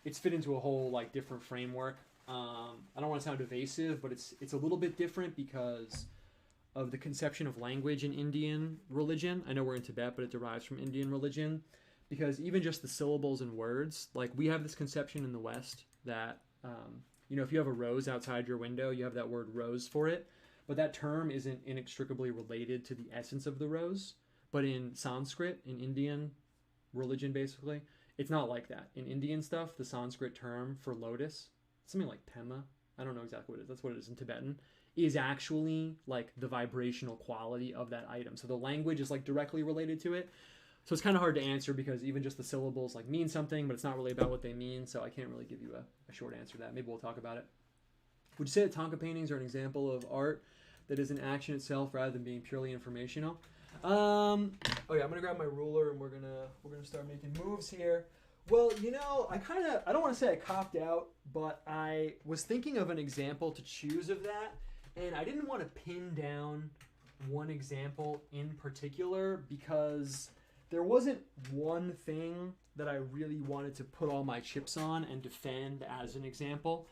it's fit into a whole like different framework. I don't want to sound evasive, but it's a little bit different because of the conception of language in Indian religion. I know we're in Tibet, but it derives from Indian religion. Because even just the syllables and words, like we have this conception in the West that, if you have a rose outside your window, you have that word rose for it. But that term isn't inextricably related to the essence of the rose. But in Sanskrit, in Indian religion basically, it's not like that. In Indian stuff, the Sanskrit term for lotus, something like pema, I don't know exactly what it is, that's what it is in Tibetan, is actually like the vibrational quality of that item. So the language is like directly related to it. So it's kind of hard to answer because even just the syllables like mean something, but it's not really about what they mean. So I can't really give you a short answer to that. Maybe we'll talk about it. Would you say that Tonka paintings are an example of art that is an action itself rather than being purely informational? I'm gonna grab my ruler and we're gonna start making moves here. Well, I don't want to say I copped out, but I was thinking of an example to choose of that, and I didn't want to pin down one example in particular because there wasn't one thing that I really wanted to put all my chips on and defend as an example.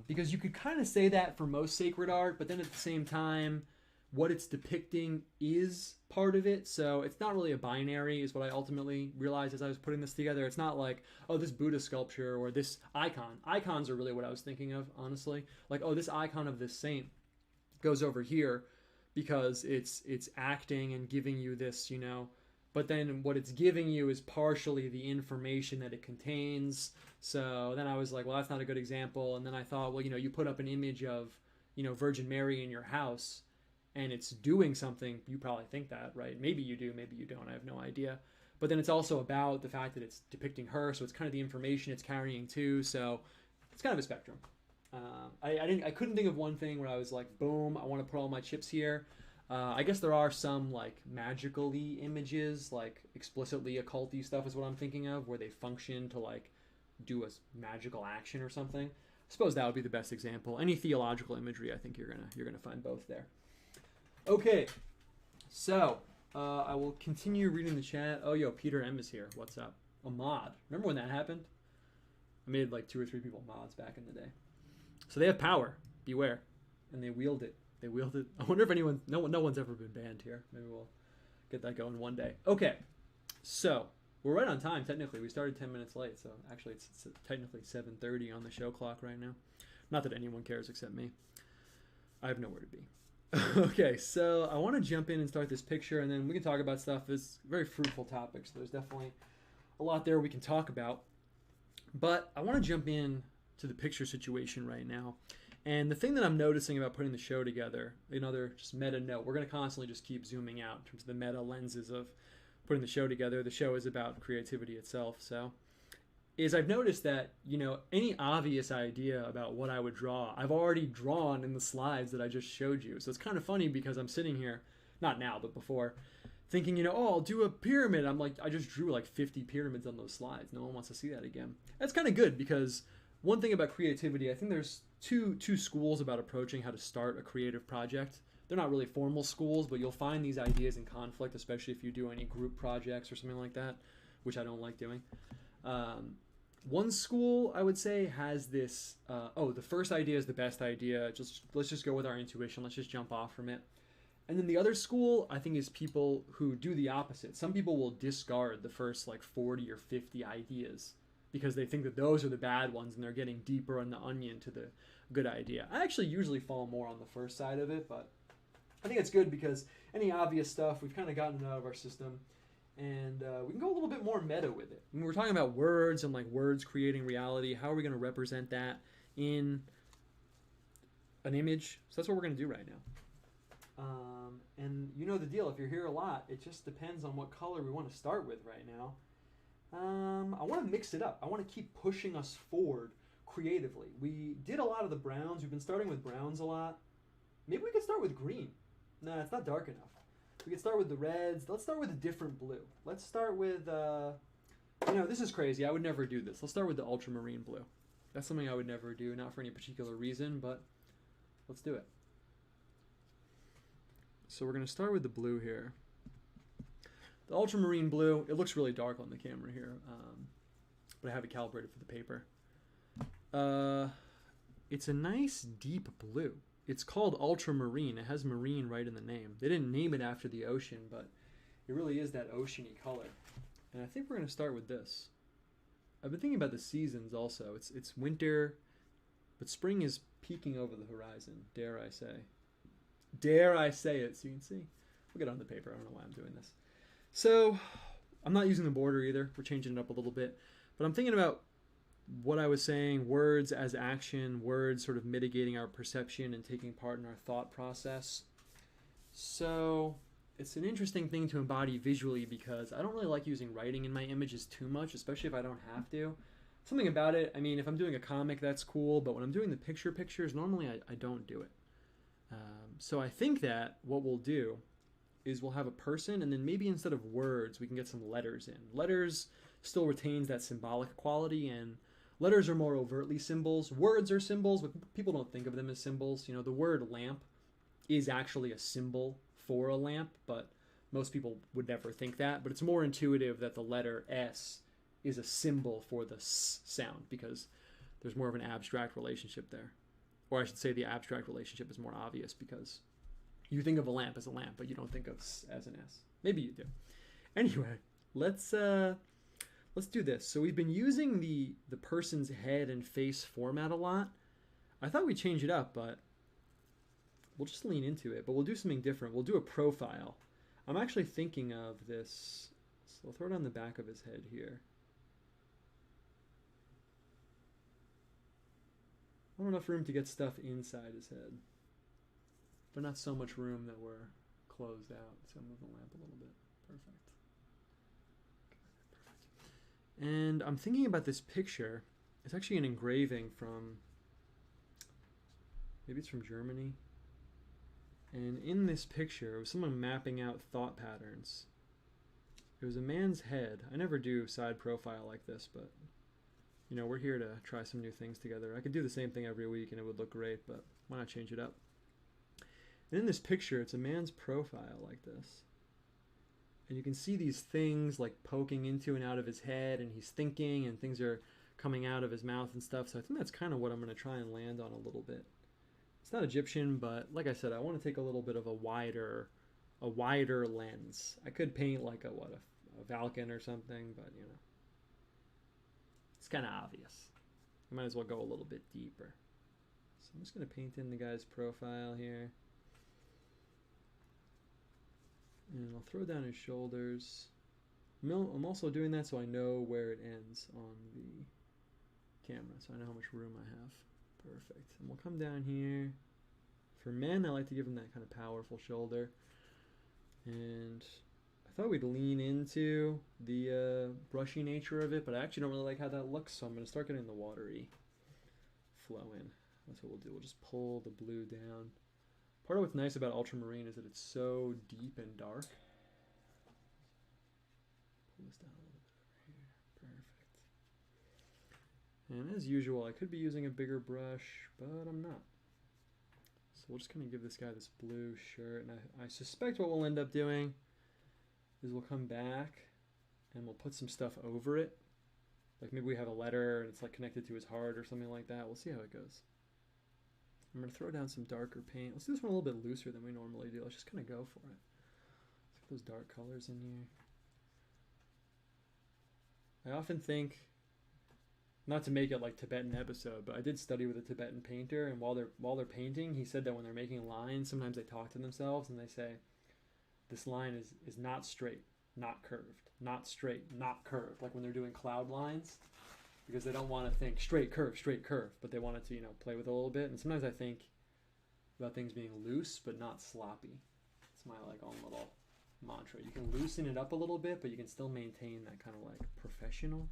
Because you could kind of say that for most sacred art, but then at the same time, what it's depicting is part of it. So it's not really a binary is what I ultimately realized as I was putting this together. It's not like, oh, this Buddha sculpture or this icon. Icons are really what I was thinking of, honestly. Like, oh, this icon of this saint goes over here because it's acting and giving you this, but then what it's giving you is partially the information that it contains. So then I was like, well, that's not a good example. And then I thought, well, you put up an image of, Virgin Mary in your house and it's doing something. You probably think that, right? Maybe you do, maybe you don't. I have no idea. But then it's also about the fact that it's depicting her. So it's kind of the information it's carrying too. So it's kind of a spectrum. I couldn't think of one thing where I was like, boom, I want to put all my chips here. I guess there are some like magical-y images, like explicitly occult-y stuff is what I'm thinking of, where they function to like do a magical action or something. I suppose that would be the best example. Any theological imagery, I think you're gonna find both there. Okay, so I will continue reading the chat. Oh, yo, Peter M is here. What's up? A mod. Remember when that happened? I made like 2 or 3 people mods back in the day. So they have power. Beware, and they wield it. They wield it. I wonder if anyone, no one's ever been banned here. Maybe we'll get that going one day. Okay, so we're right on time. Technically, we started 10 minutes late, so actually it's technically 7:30 on the show clock right now. Not that anyone cares except me. I have nowhere to be. Okay, so I want to jump in and start this picture, and then we can talk about stuff. It's a very fruitful topic, so there's definitely a lot there we can talk about. But I want to jump in to the picture situation right now. And the thing that I'm noticing about putting the show together, another just meta note, we're going to constantly just keep zooming out in terms of the meta lenses of putting the show together. The show is about creativity itself. So, is I've noticed that, any obvious idea about what I would draw, I've already drawn in the slides that I just showed you. So it's kind of funny because I'm sitting here, not now, but before, thinking, oh, I'll do a pyramid. I'm like, I just drew like 50 pyramids on those slides. No one wants to see that again. That's kind of good because one thing about creativity, I think there's two schools about approaching how to start a creative project. They're not really formal schools, but you'll find these ideas in conflict, especially if you do any group projects or something like that, which I don't like doing. One school, I would say, has this, the first idea is the best idea. Let's just go with our intuition. Let's just jump off from it. And then the other school, I think, is people who do the opposite. Some people will discard the first like 40 or 50 ideas because they think that those are the bad ones and they're getting deeper on the onion to the good idea. I actually usually fall more on the first side of it, but I think it's good because any obvious stuff, we've kind of gotten it out of our system, and we can go a little bit more meta with it. When we're talking about words and like words creating reality, how are we going to represent that in an image? So that's what we're going to do right now. And you know the deal. If you're here a lot, it just depends on what color we want to start with right now. I want to mix it up. I want to keep pushing us forward creatively. We did a lot of the browns. We've been starting with browns a lot. Maybe we could start with green. Nah, it's not dark enough. We could start with the reds. Let's start with a different blue. Let's start with, you know, this is crazy. I would never do this. Let's start with the ultramarine blue. That's something I would never do, not for any particular reason, but let's do it. So we're going to start with the blue here. The ultramarine blue, it looks really dark on the camera here, but I have it calibrated for the paper. It's a nice deep blue. It's called ultramarine. It has marine right in the name. They didn't name it after the ocean, but it really is that oceany color. And I think we're going to start with this. I've been thinking about the seasons also. It's winter, but spring is peeking over the horizon, dare I say. Dare I say it, so you can see. We'll get on the paper. I don't know why I'm doing this. So I'm not using the border either. We're changing it up a little bit. But I'm thinking about what I was saying, words as action, words sort of mitigating our perception and taking part in our thought process. So it's an interesting thing to embody visually because I don't really like using writing in my images too much, especially if I don't have to. Something about it, I mean, if I'm doing a comic, that's cool, but when I'm doing the pictures, normally I don't do it. So I think that what we'll do is we'll have a person, and then maybe instead of words, we can get some letters in. Letters still retains that symbolic quality, and letters are more overtly symbols. Words are symbols, but people don't think of them as symbols. You know, the word lamp is actually a symbol for a lamp, but most people would never think that. But it's more intuitive that the letter S is a symbol for the S sound because there's more of an abstract relationship there. Or I should say the abstract relationship is more obvious because you think of a lamp as a lamp, but you don't think of S as an S. Maybe you do. Anyway, let's do this. So we've been using the person's head and face format a lot. I thought we'd change it up, but we'll just lean into it. But we'll do something different. We'll do a profile. I'm actually thinking of this. So I'll throw it on the back of his head here. Not enough room to get stuff inside his head, but not so much room that we're closed out. So I'll move the lamp a little bit. Perfect. Okay, perfect. And I'm thinking about this picture. It's actually an engraving from, maybe it's from Germany. And in this picture, it was someone mapping out thought patterns. It was a man's head. I never do side profile like this, but you know, we're here to try some new things together. I could do the same thing every week and it would look great, but why not change it up? And in this picture, it's a man's profile like this. And you can see these things like poking into and out of his head, and he's thinking, and things are coming out of his mouth and stuff. So I think that's kind of what I'm going to try and land on a little bit. It's not Egyptian, but like I said, I want to take a little bit of a wider lens. I could paint like a Vulcan or something, but you know. It's kind of obvious. I might as well go a little bit deeper. So I'm just going to paint in the guy's profile here. And I'll throw down his shoulders. I'm also doing that so I know where it ends on the camera, so I know how much room I have. Perfect. And we'll come down here. For men, I like to give them that kind of powerful shoulder. And I thought we'd lean into the brushy nature of it, but I actually don't really like how that looks, so I'm going to start getting the watery flow in. That's what we'll do. We'll just pull the blue down. Part of what's nice about ultramarine is that it's so deep and dark. Pull this down a little bit over here. Perfect. And as usual, I could be using a bigger brush, but I'm not. So we'll just kind of give this guy this blue shirt, and I suspect what we'll end up doing is we'll come back and we'll put some stuff over it. Like maybe we have a letter and it's like connected to his heart or something like that. We'll see how it goes. I'm going to throw down some darker paint. Let's do this one a little bit looser than we normally do. Let's just kind of go for it. Let's get those dark colors in here. I often think not to make it like Tibetan episode, but I did study with a Tibetan painter, and while they're painting, he said that when they're making lines, sometimes they talk to themselves and they say, this line is not straight, not curved, not straight, not curved. Like when they're doing cloud lines, because they don't want to think straight curve, but they want it to, you know, play with it a little bit. And sometimes I think about things being loose but not sloppy. It's my like own little mantra. You can loosen it up a little bit, but you can still maintain that kind of like professional.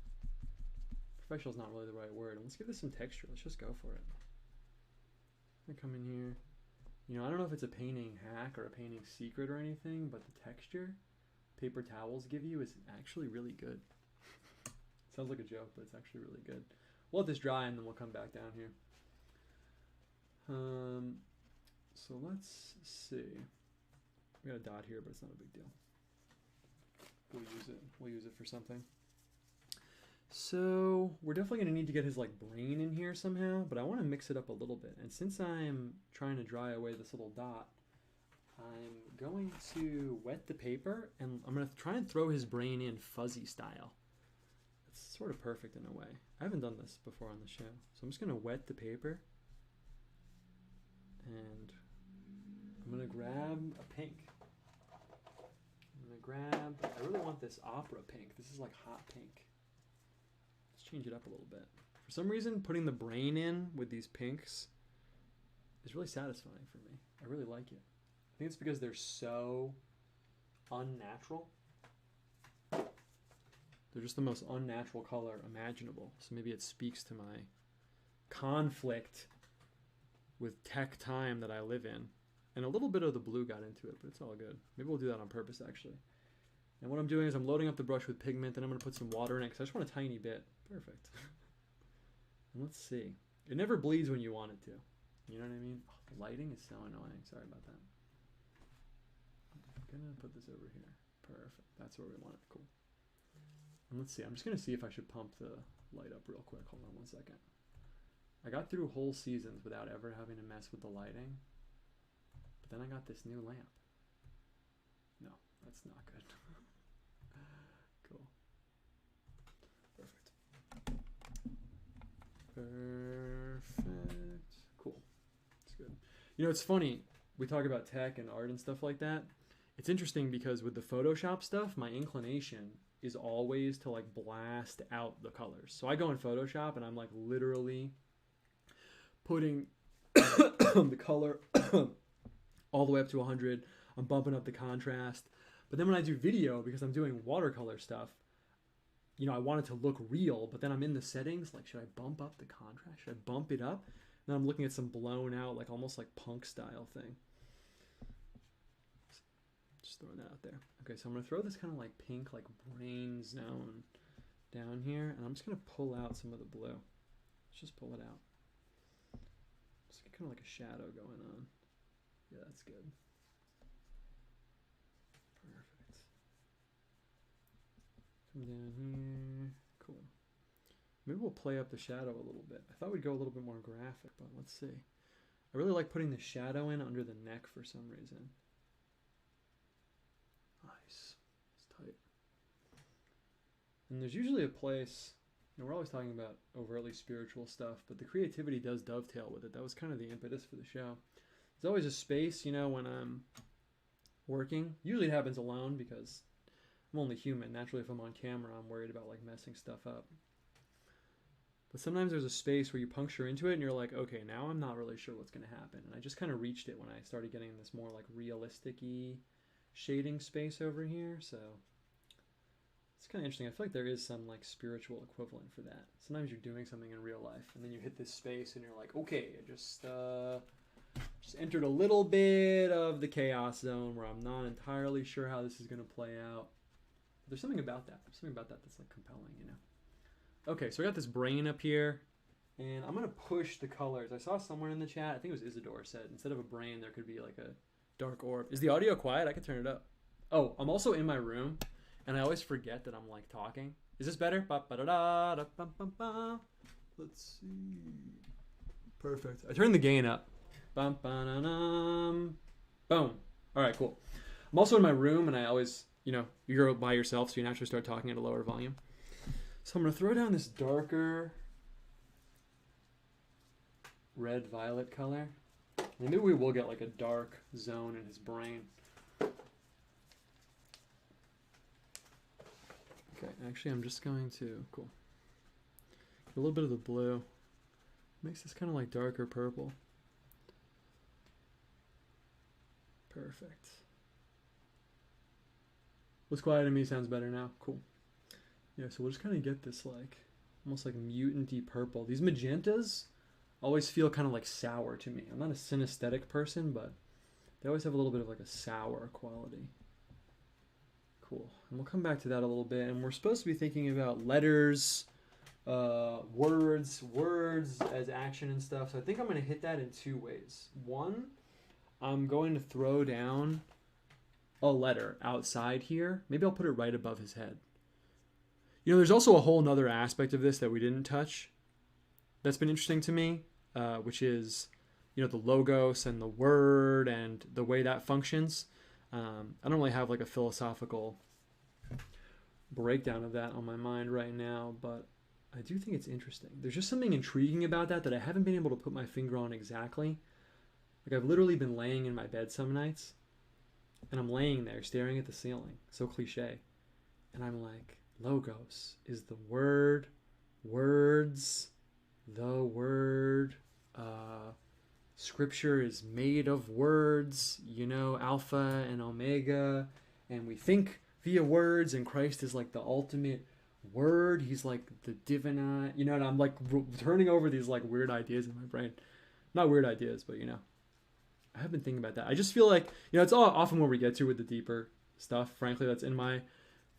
Professional is not really the right word. Let's give this some texture. Let's just go for it. I'm gonna come in here. You know, I don't know if it's a painting hack or a painting secret or anything, but the texture paper towels give you is actually really good. Sounds like a joke, but it's actually really good. We'll let this dry and then we'll come back down here. So let's see. We got a dot here, but it's not a big deal. We'll use it for something. So we're definitely going to need to get his like brain in here somehow, but I want to mix it up a little bit. And since I'm trying to dry away this little dot, I'm going to wet the paper and I'm going to try and throw his brain in fuzzy style. It's sort of perfect in a way. I haven't done this before on the show. So I'm just going to wet the paper and I'm going to grab a pink. I really want this opera pink. This is like hot pink. Change it up a little bit. For some reason, putting the brain in with these pinks is really satisfying for me. I really like it. I think it's because they're so unnatural. They're just the most unnatural color imaginable. So maybe it speaks to my conflict with tech time that I live in. And a little bit of the blue got into it, but it's all good. Maybe we'll do that on purpose, actually. And what I'm doing is I'm loading up the brush with pigment, and I'm going to put some water in it because I just want a tiny bit. Perfect. And let's see. It never bleeds when you want it to. You know what I mean? Oh, the lighting is so annoying. Sorry about that. I'm going to put this over here. Perfect. That's where we want it. Cool. And let's see. I'm just going to see if I should pump the light up real quick. Hold on one second. I got through whole seasons without ever having to mess with the lighting. But then I got this new lamp. No, that's not good. Cool. Perfect. Cool. It's good. You know, it's funny. We talk about tech and art and stuff like that. It's interesting because with the Photoshop stuff, my inclination is always to like blast out the colors. So I go in Photoshop and I'm like literally putting the color all the way up to 100. I'm bumping up the contrast. But then when I do video, because I'm doing watercolor stuff, you know, I want it to look real, but then I'm in the settings, like, should I bump up the contrast? Should I bump it up? And then I'm looking at some blown out, like almost like punk style thing. Just throwing that out there. Okay, so I'm gonna throw this kind of like pink, like brain zone down here, and I'm just gonna pull out some of the blue. Let's just pull it out. Just get kind of like a shadow going on. Yeah, that's good. Perfect. Come down here. Cool. Maybe we'll play up the shadow a little bit. I thought we'd go a little bit more graphic, but let's see. I really like putting the shadow in under the neck for some reason. Nice. It's tight. And there's usually a place, you know, we're always talking about overtly spiritual stuff, but the creativity does dovetail with it. That was kind of the impetus for the show. There's always a space, you know, when I'm working. Usually it happens alone because I'm only human. Naturally, if I'm on camera, I'm worried about like messing stuff up. But sometimes there's a space where you puncture into it and you're like, okay, now I'm not really sure what's going to happen. And I just kind of reached it when I started getting this more like realistic-y shading space over here. So it's kind of interesting. I feel like there is some like spiritual equivalent for that. Sometimes you're doing something in real life and then you hit this space and you're like, okay, I just entered a little bit of the chaos zone where I'm not entirely sure how this is going to play out. But there's something about that. There's something about that that's like compelling, you know. Okay, so I got this brain up here, and I'm going to push the colors. I saw somewhere in the chat, I think it was Isidore said, instead of a brain, there could be like a dark orb. Is the audio quiet? I can turn it up. Oh, I'm also in my room, and I always forget that I'm like talking. Is this better? Let's see. Perfect. I turned the gain up. Boom. All right, cool. I'm also in my room, and I always, you know, you're by yourself, so you naturally start talking at a lower volume. So I'm going to throw down this darker red-violet color. And maybe we will get like a dark zone in his brain. Okay, actually I'm just going to, cool. A little bit of the blue. Makes this kind of like darker purple. Perfect. Looks quiet to me, sounds better now. Cool. Yeah, so we'll just kind of get this like, almost like mutant-y purple. These magentas always feel kind of like sour to me. I'm not a synesthetic person, but they always have a little bit of like a sour quality. Cool. And we'll come back to that a little bit. And we're supposed to be thinking about letters, words as action and stuff. So I think I'm going to hit that in two ways. One, I'm going to throw down a letter outside here. Maybe I'll put it right above his head. You know, there's also a whole nother aspect of this that we didn't touch that's been interesting to me, which is, you know, the logos and the word and the way that functions. I don't really have like a philosophical breakdown of that on my mind right now, but I do think it's interesting. There's just something intriguing about that I haven't been able to put my finger on exactly. Like I've literally been laying in my bed some nights and I'm laying there staring at the ceiling. So cliche. And I'm like, logos is the word, words, the word, scripture is made of words, you know, Alpha and Omega, and we think via words, and Christ is like the ultimate word. He's like the divine, you know, and I'm like turning over these like weird ideas in my brain. Not weird ideas, but you know, I have been thinking about that. I just feel like, you know, it's all often where we get to with the deeper stuff, frankly, that's in my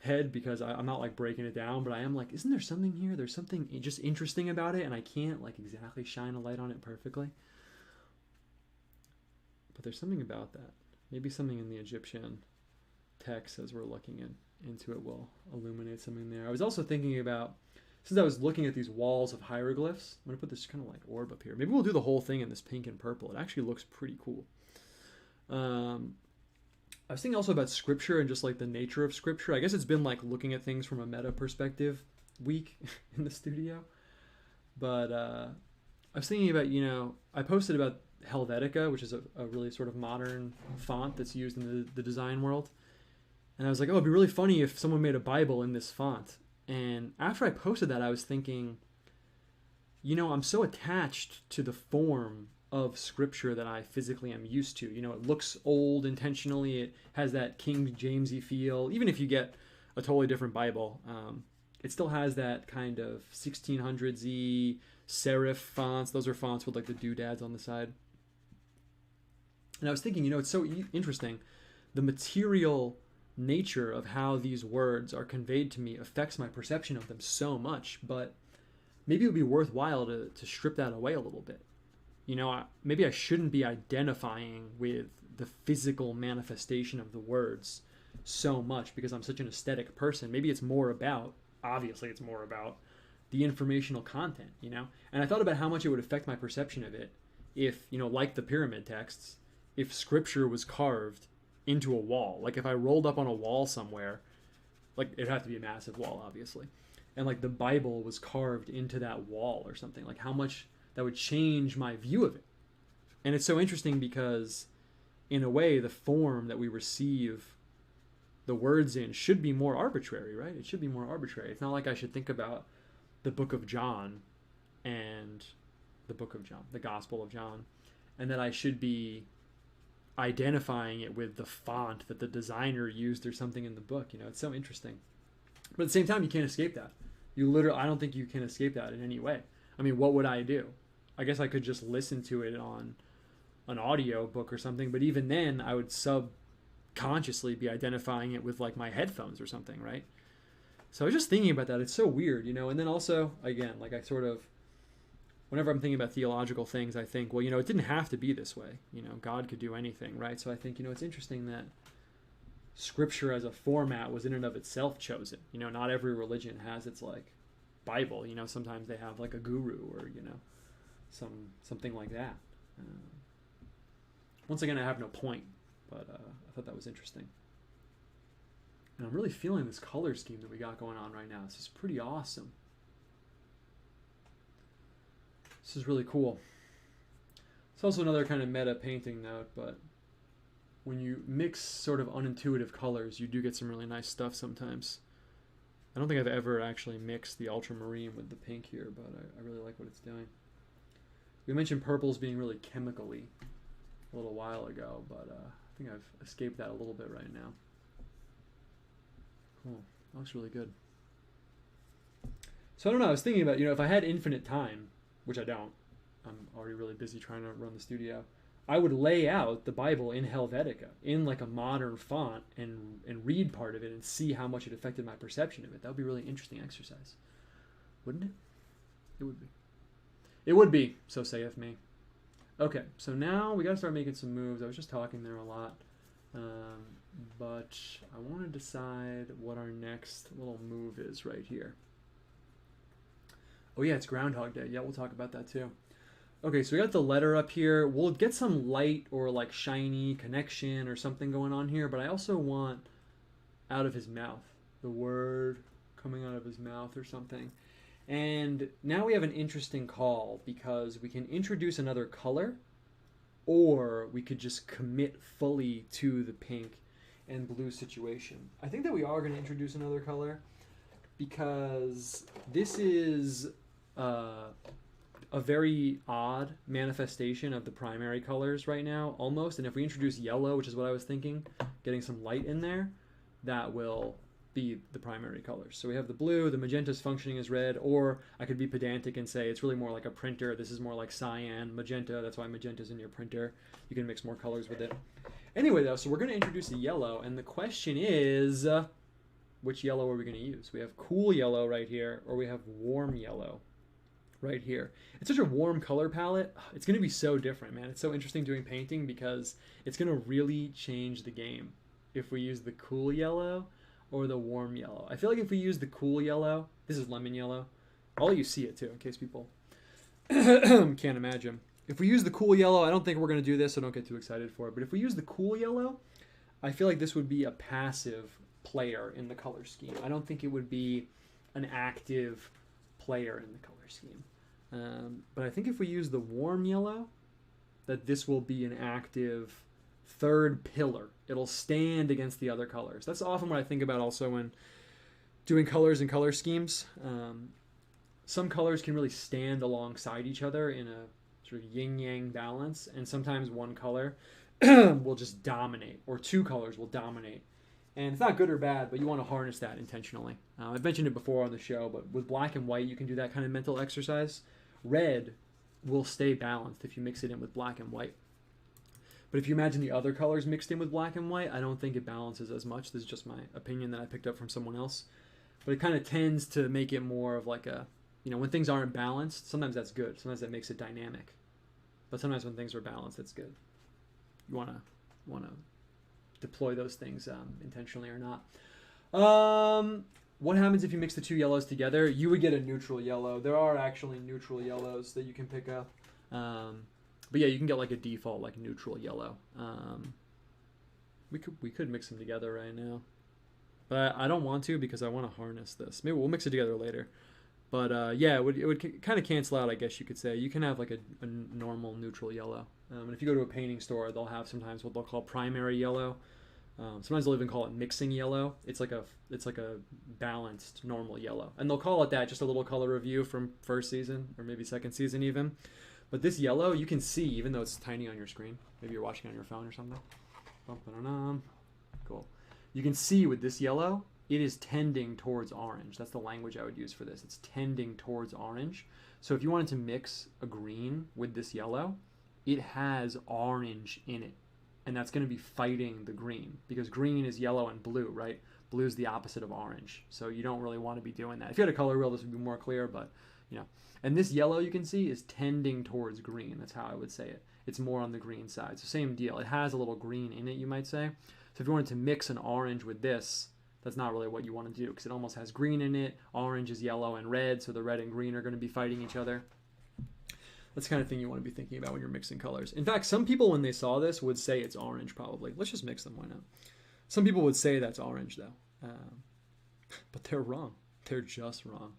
head, because I'm not like breaking it down, but I am like, isn't there something here? There's something just interesting about it, and I can't like exactly shine a light on it perfectly. But there's something about that. Maybe something in the Egyptian text as we're looking into it will illuminate something there. I was also thinking about, since I was looking at these walls of hieroglyphs, I'm going to put this kind of like orb up here. Maybe we'll do the whole thing in this pink and purple. It actually looks pretty cool. I was thinking also about scripture and just like the nature of scripture. I guess it's been like looking at things from a meta perspective week in the studio. But I was thinking about, you know, I posted about Helvetica, which is a really sort of modern font that's used in the design world. And I was like, oh, it'd be really funny if someone made a Bible in this font. And after I posted that, I was thinking, you know, I'm so attached to the form of scripture that I physically am used to. You know, it looks old intentionally. It has that King Jamesy feel. Even if you get a totally different Bible, it still has that kind of 1600s-y serif fonts. Those are fonts with like the doodads on the side. And I was thinking, you know, it's so interesting. The material nature of how these words are conveyed to me affects my perception of them so much, but maybe it would be worthwhile to strip that away a little bit. You know, maybe I shouldn't be identifying with the physical manifestation of the words so much because I'm such an aesthetic person. Maybe it's more about, obviously it's more about the informational content, you know? And I thought about how much it would affect my perception of it if, you know, like the pyramid texts, if scripture was carved into a wall. Like if I rolled up on a wall somewhere, like it'd have to be a massive wall, obviously. And like the Bible was carved into that wall or something, like how much that would change my view of it. And it's so interesting because in a way, the form that we receive the words in should be more arbitrary, right? It should be more arbitrary. It's not like I should think about the book of John and the book of John, the Gospel of John, and that I should be identifying it with the font that the designer used or something in the book. You know, it's so interesting. But at the same time, you can't escape that. I don't think you can escape that in any way. I mean, what would I do? I guess I could just listen to it on an audio book or something, but even then I would subconsciously be identifying it with like my headphones or something, right? So I was just thinking about that. It's so weird, you know. And then also, again, like I sort of, whenever I'm thinking about theological things, I think, well, you know, it didn't have to be this way. You know, God could do anything, right? So I think, you know, it's interesting that scripture as a format was in and of itself chosen. You know, not every religion has its like Bible. You know, sometimes they have like a guru or, you know, something like that. Once again, I have no point, but I thought that was interesting. And I'm really feeling this color scheme that we got going on right now. This is pretty awesome. This is really cool. It's also another kind of meta painting note, but when you mix sort of unintuitive colors, you do get some really nice stuff sometimes. I don't think I've ever actually mixed the ultramarine with the pink here, but I really like what it's doing. We mentioned purples being really chemically a little while ago, but I think I've escaped that a little bit right now. Cool. That looks really good. So I don't know, I was thinking about, if I had infinite time, which I don't, I'm already really busy trying to run the studio, I would lay out the Bible in Helvetica, in like a modern font, and read part of it and see how much it affected my perception of it. That would be a really interesting exercise. Wouldn't it? It would be. It would be, so saith me. Okay, so now we got to start making some moves. I was just talking there a lot. But I want to decide what our next little move is right here. Oh yeah, it's Groundhog Day. Yeah, we'll talk about that too. Okay, so we got the letter up here. We'll get some light or like shiny connection or something going on here, but I also want out of his mouth, the word coming out of his mouth or something. And now we have an interesting call because we can introduce another color, or we could just commit fully to the pink and blue situation. I think that we are going to introduce another color because this is a very odd manifestation of the primary colors right now, almost. And if we introduce yellow, which is what I was thinking, getting some light in there, that will be the primary colors. So we have the blue, the magenta's functioning as red, or I could be pedantic and say it's really more like a printer. This is more like cyan, magenta. That's why magenta's in your printer. You can mix more colors with it. Anyway, though, so we're going to introduce a yellow, and the question is, which yellow are we going to use? We have cool yellow right here, or we have warm yellow right here. It's such a warm color palette. It's going to be so different, man. It's so interesting doing painting because it's going to really change the game if we use the cool yellow or the warm yellow. I feel like if we use the cool yellow, this is lemon yellow. I'll let you see it too in case people can't imagine. If we use the cool yellow, I don't think we're going to do this, so don't get too excited for it. But if we use the cool yellow, I feel like this would be a passive player in the color scheme. I don't think it would be an active player in the color scheme. But I think if we use the warm yellow, that this will be an active third pillar. It'll stand against the other colors. That's often what I think about also when doing colors and color schemes. Some colors can really stand alongside each other in a sort of yin-yang balance, and sometimes one color will just dominate, or two colors will dominate. And it's not good or bad, but you want to harness that intentionally. I've mentioned it before on the show, but with black and white, you can do that kind of mental exercise. Red will stay balanced if you mix it in with black and white. But if you imagine the other colors mixed in with black and white, I don't think it balances as much. This is just my opinion that I picked up from someone else. But it kind of tends to make it more of like a, when things aren't balanced, sometimes that's good. Sometimes that makes it dynamic. But sometimes when things are balanced, that's good. You want to deploy those things intentionally or not. What happens if you mix the two yellows together? You would get a neutral yellow. There are actually neutral yellows that you can pick up. But yeah, you can get like a default like neutral yellow. We could mix them together right now, but I don't want to because I want to harness this. Maybe we'll mix it together later. But yeah, it would kind of cancel out, I guess you could say. You can have like a normal neutral yellow. And if you go to a painting store, they'll have sometimes what they'll call primary yellow. Sometimes they'll even call it mixing yellow. It's like a balanced normal yellow, and they'll call it that. Just a little color review from first season or maybe second season even. But this yellow, you can see, even though it's tiny on your screen. Maybe you're watching on your phone or something. Cool. You can see with this yellow, it is tending towards orange. That's the language I would use for this. It's tending towards orange. So if you wanted to mix a green with this yellow, it has orange in it. And that's going to be fighting the green because green is yellow and blue, right? Blue is the opposite of orange. So you don't really want to be doing that. If you had a color wheel, this would be more clear, but And this yellow you can see is tending towards green. That's how I would say it. It's more on the green side. So same deal. It has a little green in it, you might say. So if you wanted to mix an orange with this, that's not really what you want to do because it almost has green in it. Orange is yellow and red, so the red and green are going to be fighting each other. That's the kind of thing you want to be thinking about when you're mixing colors. In fact, some people, when they saw this, would say it's orange probably. Let's just mix them. Why not? Some people would say that's orange, though. But they're wrong. They're just wrong.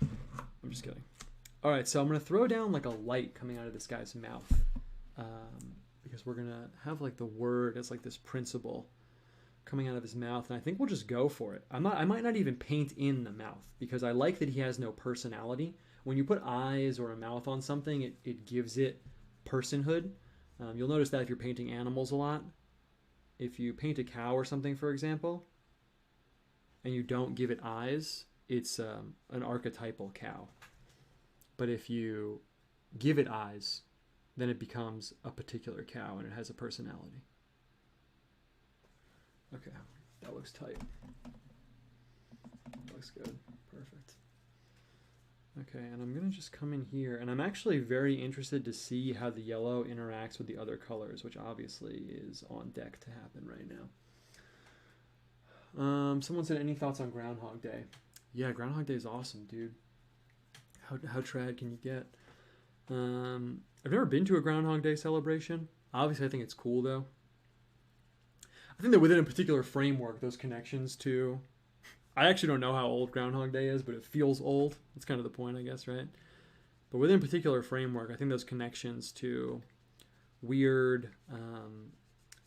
I'm just kidding. All right, so I'm going to throw down like a light coming out of this guy's mouth. because we're going to have like the word as like this principle coming out of his mouth, and I think we'll just go for it. I might not even paint in the mouth because I like that he has no personality. When you put eyes or a mouth on something, it gives it personhood. You'll notice that if you're painting animals a lot. If you paint a cow or something, for example, and you don't give it eyes, it's an archetypal cow. But if you give it eyes, then it becomes a particular cow and it has a personality. Okay, that looks tight. That looks good. Perfect. Okay, and I'm going to just come in here, and I'm actually very interested to see how the yellow interacts with the other colors, which obviously is on deck to happen right now. Someone said, any thoughts on Groundhog Day? Yeah, Groundhog Day is awesome, dude. How trad can you get? I've never been to a Groundhog Day celebration. Obviously, I think it's cool, though. I think that within a particular framework, those connections to... I actually don't know how old Groundhog Day is, but it feels old. That's kind of the point, I guess, right? But within a particular framework, I think those connections to weird,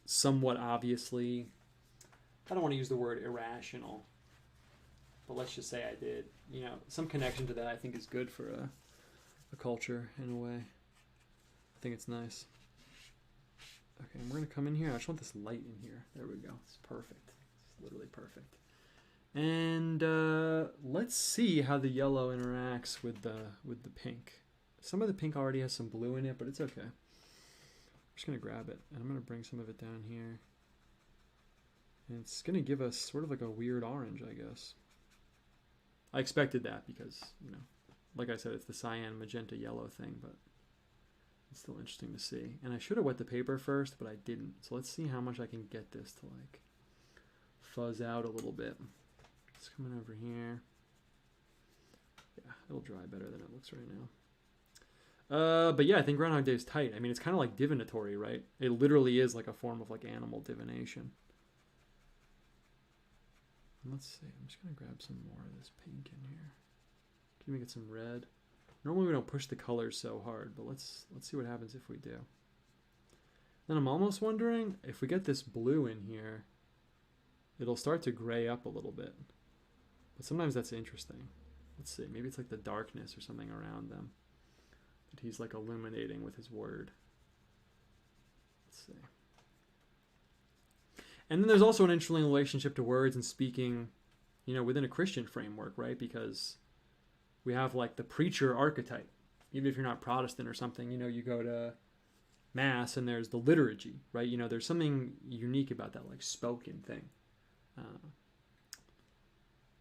somewhat obviously... I don't want to use the word irrational, but let's just say I did. You know, some connection to that I think is good for a culture in a way. I think it's nice. Okay, and we're going to come in here. I just want this light in here. There we go. It's perfect. It's literally perfect. And let's see how the yellow interacts with the pink. Some of the pink already has some blue in it, but it's okay. I'm just going to grab it, and I'm going to bring some of it down here. And it's going to give us sort of like a weird orange, I guess. I expected that because, you know, like I said, it's the cyan, magenta, yellow thing, but it's still interesting to see. And I should have wet the paper first, but I didn't. So let's see how much I can get this to, like, fuzz out a little bit. It's coming over here. Yeah, it'll dry better than it looks right now. But yeah, I think Groundhog Day is tight. I mean, it's kind of like divinatory, right? It literally is like a form of like animal divination. Let's see. I'm just going to grab some more of this pink in here. Can we get some red? Normally we don't push the colors so hard, but let's see what happens if we do. Then I'm almost wondering if we get this blue in here, it'll start to gray up a little bit. But sometimes that's interesting. Let's see. Maybe it's like the darkness or something around them that he's like illuminating with his word. Let's see. And then there's also an interesting relationship to words and speaking, you know, within a Christian framework, right? Because we have like the preacher archetype. Even if you're not Protestant or something, you know, you go to Mass and there's the liturgy, right? You know, there's something unique about that, like spoken thing.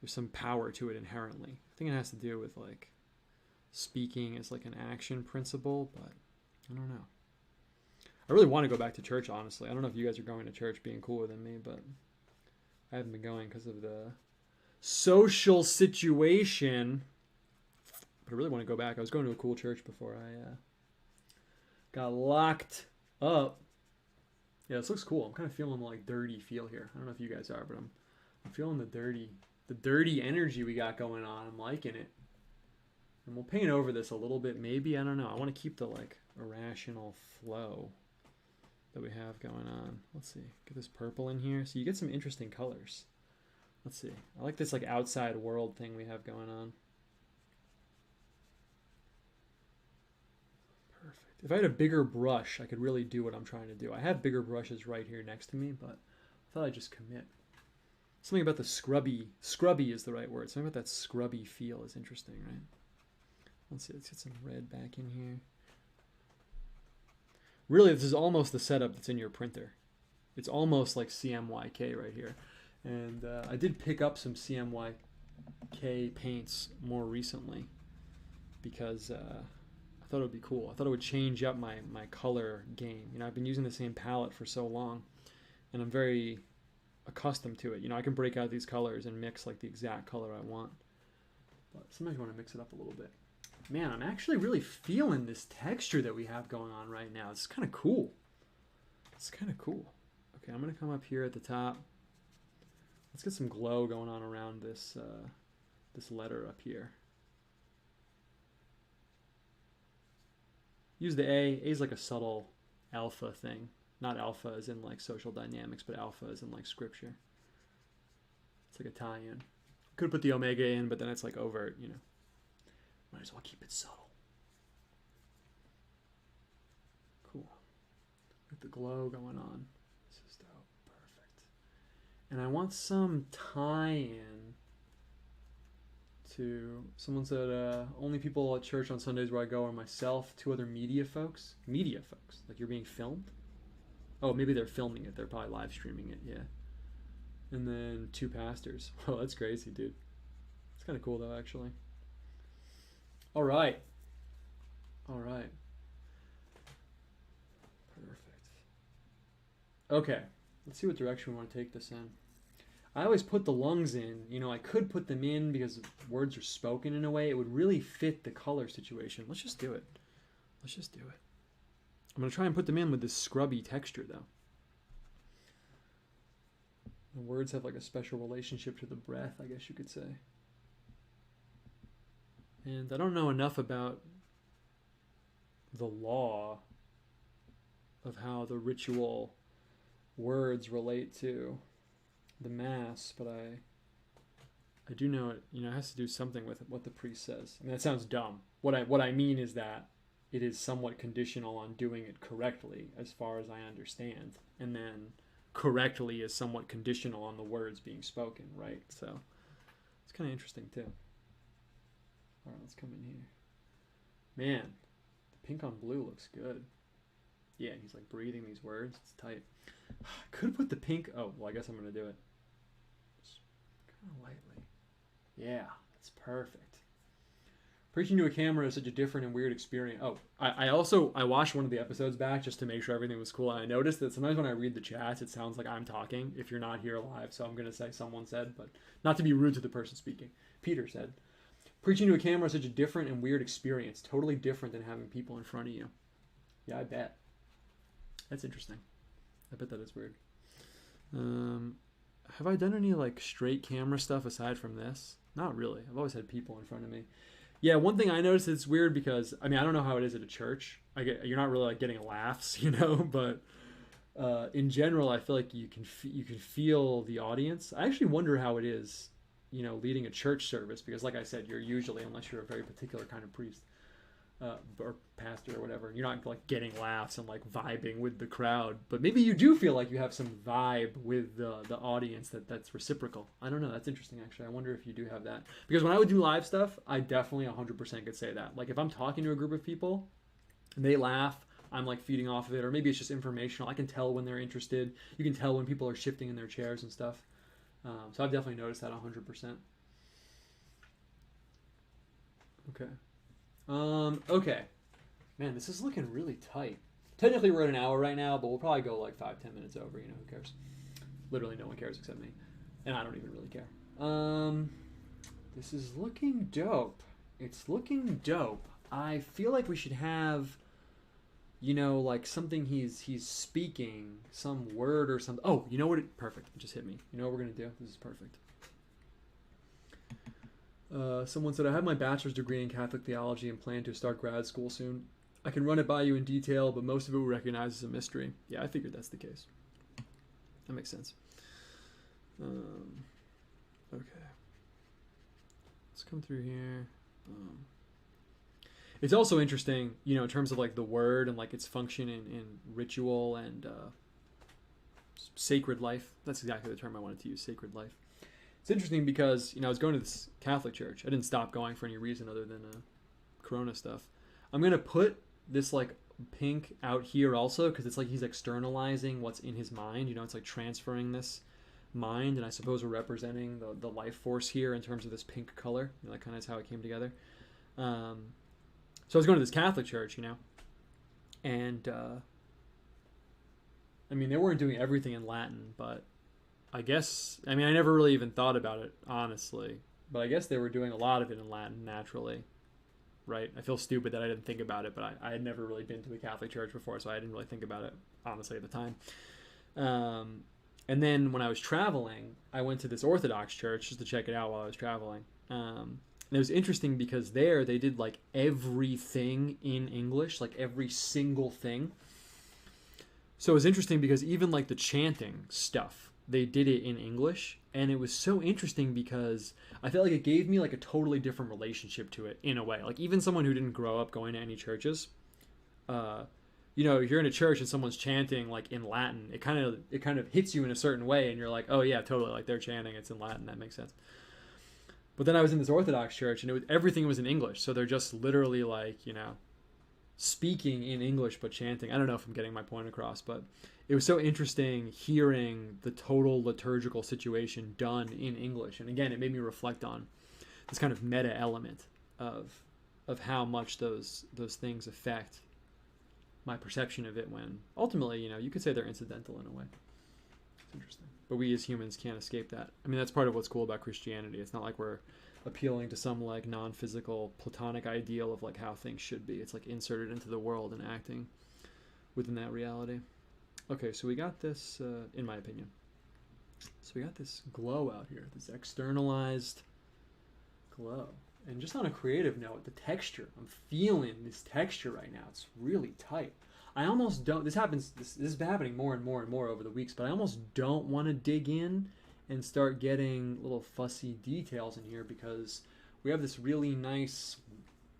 There's some power to it inherently. I think it has to do with like speaking as like an action principle, but I don't know. I really want to go back to church, honestly. I don't know if you guys are going to church being cooler than me, but I haven't been going because of the social situation. But I really want to go back. I was going to a cool church before I got locked up. Yeah, this looks cool. I'm kind of feeling like dirty feel here. I don't know if you guys are, but I'm feeling the dirty energy we got going on. I'm liking it. And we'll paint over this a little bit, maybe. I don't know. I want to keep the like irrational flow that we have going on. Let's see. Get this purple in here. So you get some interesting colors. Let's see. I like this like outside world thing we have going on. Perfect. If I had a bigger brush, I could really do what I'm trying to do. I have bigger brushes right here next to me, but I thought I'd just commit. Something about the scrubby is the right word. Something about that scrubby feel is interesting, right? Let's see. Let's get some red back in here. Really, this is almost the setup that's in your printer. It's almost like CMYK right here. And I did pick up some CMYK paints more recently because I thought it would be cool. I thought it would change up my color game. You know, I've been using the same palette for so long, and I'm very accustomed to it. You know, I can break out these colors and mix like the exact color I want. But sometimes you want to mix it up a little bit. Man, I'm actually really feeling this texture that we have going on right now. It's kind of cool. It's kind of cool. Okay, I'm going to come up here at the top. Let's get some glow going on around this this letter up here. Use the A. A is like a subtle alpha thing. Not alpha as in like social dynamics, but alpha as in like scripture. It's like a tie-in. Could put the omega in, but then it's like overt, you know. Might as well keep it subtle. Cool. With the glow going on. This is dope. Perfect. And I want some tie-in to, someone said, only people at church on Sundays where I go are myself, 2 other media folks. Media folks? Like you're being filmed? Oh, maybe they're filming it. They're probably live streaming it, yeah. And then 2 pastors. Oh, that's crazy, dude. It's kind of cool, though, actually. All right. All right. Perfect. Okay. Let's see what direction we want to take this in. I always put the lungs in. You know, I could put them in because words are spoken in a way. It would really fit the color situation. Let's just do it. Let's just do it. I'm going to try and put them in with this scrubby texture, though. The words have like a special relationship to the breath, I guess you could say. And I don't know enough about the law of how the ritual words relate to the Mass, but I do know it, you know, it has to do something with what the priest says. I mean, that sounds dumb. What I mean is that it is somewhat conditional on doing it correctly, as far as I understand. And then correctly is somewhat conditional on the words being spoken, right? So it's kind of interesting, too. All right, let's come in here. Man, the pink on blue looks good. Yeah, he's like breathing these words. It's tight. I could put the pink. Oh, well, I guess I'm going to do it. Just kind of lightly. Yeah, that's perfect. Preaching to a camera is such a different and weird experience. Oh, I watched one of the episodes back just to make sure everything was cool. And I noticed that sometimes when I read the chats, it sounds like I'm talking if you're not here live. So I'm going to say someone said, but not to be rude to the person speaking. Peter said, preaching to a camera is such a different and weird experience. Totally different than having people in front of you. Yeah, I bet. That's interesting. I bet that is weird. Have I done any like straight camera stuff aside from this? Not really. I've always had people in front of me. Yeah, one thing I noticed is weird because, I mean, I don't know how it is at a church. You're not really like getting laughs, you know, but in general, I feel like you can feel the audience. I actually wonder how it is, you know, leading a church service because, like I said, you're usually, unless you're a very particular kind of priest or pastor or whatever, you're not like getting laughs and like vibing with the crowd. But maybe you do feel like you have some vibe with the audience that's reciprocal. I don't know. That's interesting, actually. I wonder if you do have that. Because when I would do live stuff, I definitely 100% could say that. Like if I'm talking to a group of people and they laugh, I'm like feeding off of it. Or maybe it's just informational. I can tell when they're interested. You can tell when people are shifting in their chairs and stuff. So I've definitely noticed that 100%. Okay. Okay. Man, this is looking really tight. Technically we're at an hour right now, but we'll probably go like 5-10 minutes over, you know, who cares? Literally no one cares except me. And I don't even really care. This is looking dope. It's looking dope. I feel like we should have, you know, like something he's speaking, some word or something. Oh, you know what? Perfect. It just hit me. You know what we're going to do? This is perfect. Someone said, I have my bachelor's degree in Catholic theology and plan to start grad school soon. I can run it by you in detail, but most of it we recognize as a mystery. Yeah, I figured that's the case. That makes sense. Okay. Let's come through here. It's also interesting, you know, in terms of like the word and like its function in ritual and sacred life. That's exactly the term I wanted to use, sacred life. It's interesting because, you know, I was going to this Catholic church. I didn't stop going for any reason other than Corona stuff. I'm going to put this like pink out here also because it's like he's externalizing what's in his mind. You know, it's like transferring this mind, and I suppose we're representing the life force here in terms of this pink color. You know, that kind of is how it came together. So I was going to this Catholic church, you know, and I mean, they weren't doing everything in Latin, but I guess, I mean, I never really even thought about it, honestly. But I guess they were doing a lot of it in Latin, naturally. Right? I feel stupid that I didn't think about it, but I had never really been to the Catholic Church before, so I didn't really think about it, honestly, at the time. And then when I was traveling, I went to this Orthodox church just to check it out while I was traveling. And it was interesting because there they did, like, everything in English, like every single thing. So it was interesting because even like the chanting stuff, they did it in English, and it was so interesting because I felt like it gave me like a totally different relationship to it in a way. Like even someone who didn't grow up going to any churches, you know, if you're in a church and someone's chanting like in Latin, it kind of hits you in a certain way, and you're like, oh yeah, totally, like they're chanting, it's in Latin, that makes sense. But then I was in this Orthodox church, and everything was in English, so they're just literally like, you know, speaking in English but chanting. I don't know if I'm getting my point across, but it was so interesting hearing the total liturgical situation done in English. And again, it made me reflect on this kind of meta element of how much those things affect my perception of it, when ultimately, you know, you could say they're incidental in a way. It's interesting. But we as humans can't escape that. I mean, that's part of what's cool about Christianity. It's not like we're appealing to some like non-physical platonic ideal of like how things should be. It's like inserted into the world and acting within that reality. Okay, so we got this, in my opinion. So we got this glow out here, this externalized glow. And just on a creative note, the texture, I'm feeling this texture right now. It's really tight. I almost don't, this is happening more and more and more over the weeks, but I almost don't want to dig in and start getting little fussy details in here because we have this really nice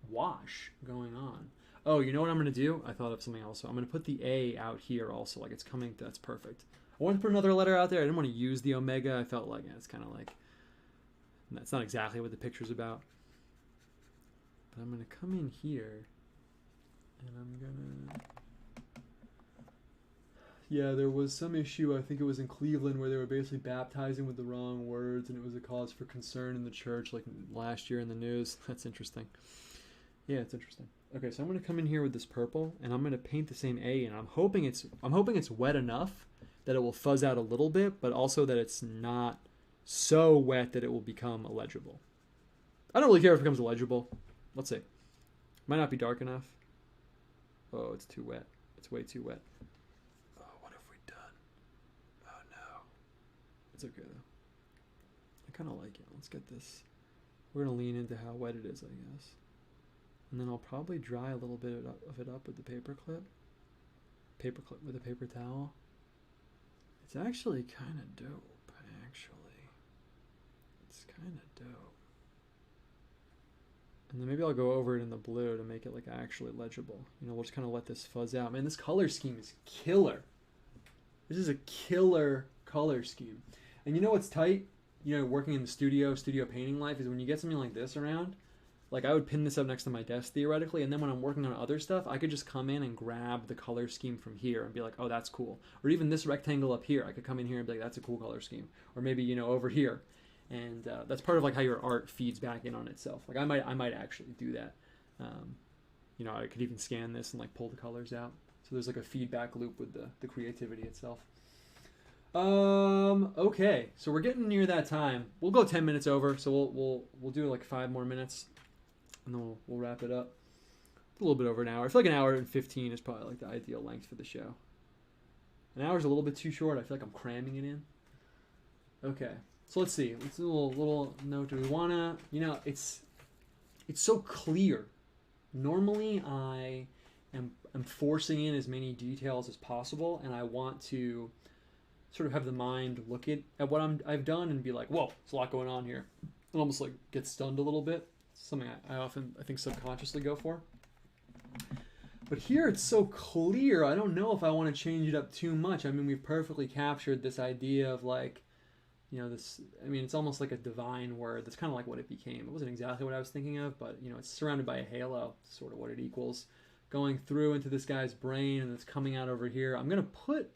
wash going on. Oh, you know what I'm going to do? I thought of something else. So I'm going to put the A out here also, like it's coming, that's perfect. I wanted to put another letter out there. I didn't want to use the omega. I felt like it's kind of like, that's not exactly what the picture's about. But I'm going to come in here and I'm going to... Yeah, there was some issue, I think it was in Cleveland, where they were basically baptizing with the wrong words, and it was a cause for concern in the church, like last year in the news. That's interesting. Yeah, it's interesting. Okay, so I'm going to come in here with this purple, and I'm going to paint the same A, and I'm hoping it's wet enough that it will fuzz out a little bit, but also that it's not so wet that it will become illegible. I don't really care if it becomes illegible. Let's see. Might not be dark enough. Oh, it's too wet. It's way too wet. Oh, what have we done? Oh, no. It's okay, though. I kind of like it. Let's get this. We're going to lean into how wet it is, I guess. And then I'll probably dry a little bit of it up with the paper clip. Paper clip with a paper towel. It's actually kind of dope, actually. It's kind of dope. And then maybe I'll go over it in the blue to make it like actually legible. You know, we'll just kind of let this fuzz out. Man, this color scheme is killer. This is a killer color scheme. And you know what's tight? You know, working in the studio painting life is when you get something like this around, like I would pin this up next to my desk theoretically, and then when I'm working on other stuff, I could just come in and grab the color scheme from here and be like, oh, that's cool. Or even this rectangle up here, I could come in here and be like, that's a cool color scheme. Or maybe, you know, over here. And that's part of like how your art feeds back in on itself. Like I might actually do that. You know, I could even scan this and like pull the colors out. So there's like a feedback loop with the creativity itself. Okay, so we're getting near that time. We'll go 10 minutes over, so we'll do like 5 more minutes, and then we'll wrap it up. A little bit over an hour. I feel like an hour and 15 is probably like the ideal length for the show. An hour's a little bit too short. I feel like I'm cramming it in. Okay. So let's see. Let's do a little note. Do we want to, you know, it's so clear. Normally I am forcing in as many details as possible, and I want to sort of have the mind look at what I've done and be like, whoa, there's a lot going on here. And almost like get stunned a little bit. It's something I think subconsciously go for. But here it's so clear, I don't know if I want to change it up too much. I mean, we've perfectly captured this idea of like, you know, this, I mean, it's almost like a divine word. That's kind of like what it became. It wasn't exactly what I was thinking of, but, you know, it's surrounded by a halo, sort of what it equals. Going through into this guy's brain, and it's coming out over here. I'm going to put,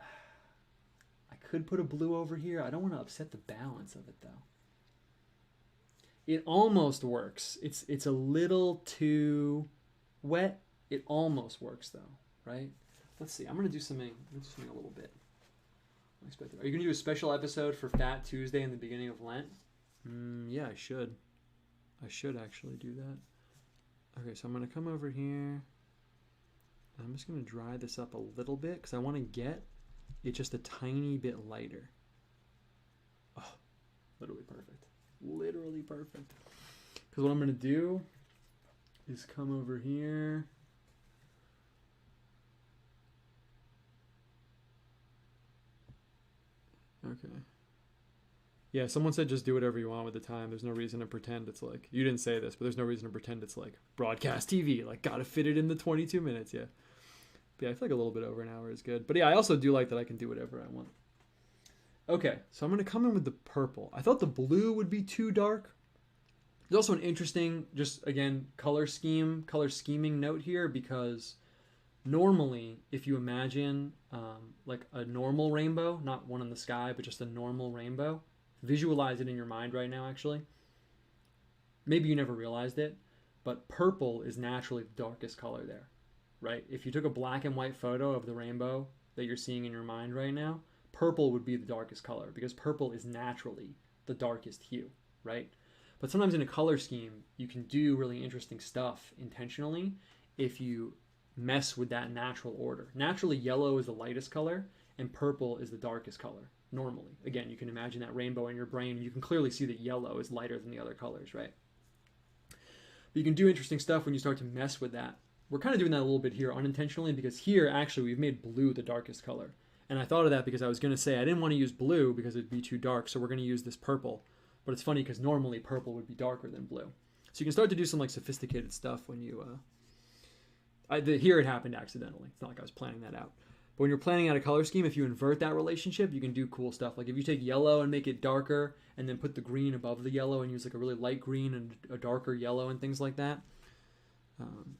I could put a blue over here. I don't want to upset the balance of it, though. It almost works. It's a little too wet. It almost works, though, right? Let's see. I'm going to do something a little bit. Are you going to do a special episode for Fat Tuesday in the beginning of Lent? Yeah, I should. I should actually do that. Okay, so I'm going to come over here. I'm just going to dry this up a little bit because I want to get it just a tiny bit lighter. Oh, literally perfect. Literally perfect. Because what I'm going to do is come over here. Okay. Yeah, someone said just do whatever you want with the time. There's no reason to pretend it's like, you didn't say this, but there's no reason to pretend it's like broadcast TV. Like, gotta fit it in the 22 minutes, yeah. But yeah, I feel like a little bit over an hour is good. But yeah, I also do like that I can do whatever I want. Okay, so I'm going to come in with the purple. I thought the blue would be too dark. There's also an interesting, just again, color scheming note here, because normally, if you imagine like a normal rainbow, not one in the sky, but just a normal rainbow, visualize it in your mind right now, actually. Maybe you never realized it, but purple is naturally the darkest color there, right? If you took a black and white photo of the rainbow that you're seeing in your mind right now, purple would be the darkest color, because purple is naturally the darkest hue, right? But sometimes in a color scheme, you can do really interesting stuff intentionally if you mess with that natural order. Naturally, yellow is the lightest color, and purple is the darkest color, normally. Again, you can imagine that rainbow in your brain, and you can clearly see that yellow is lighter than the other colors, right? But you can do interesting stuff when you start to mess with that. We're kind of doing that a little bit here unintentionally, because here, actually, we've made blue the darkest color. And I thought of that because I was going to say I didn't want to use blue because it'd be too dark, so we're going to use this purple. But it's funny because normally purple would be darker than blue. So you can start to do some like sophisticated stuff when you... here it happened accidentally. It's not like I was planning that out. But when you're planning out a color scheme, if you invert that relationship, you can do cool stuff. Like if you take yellow and make it darker and then put the green above the yellow and use like a really light green and a darker yellow and things like that.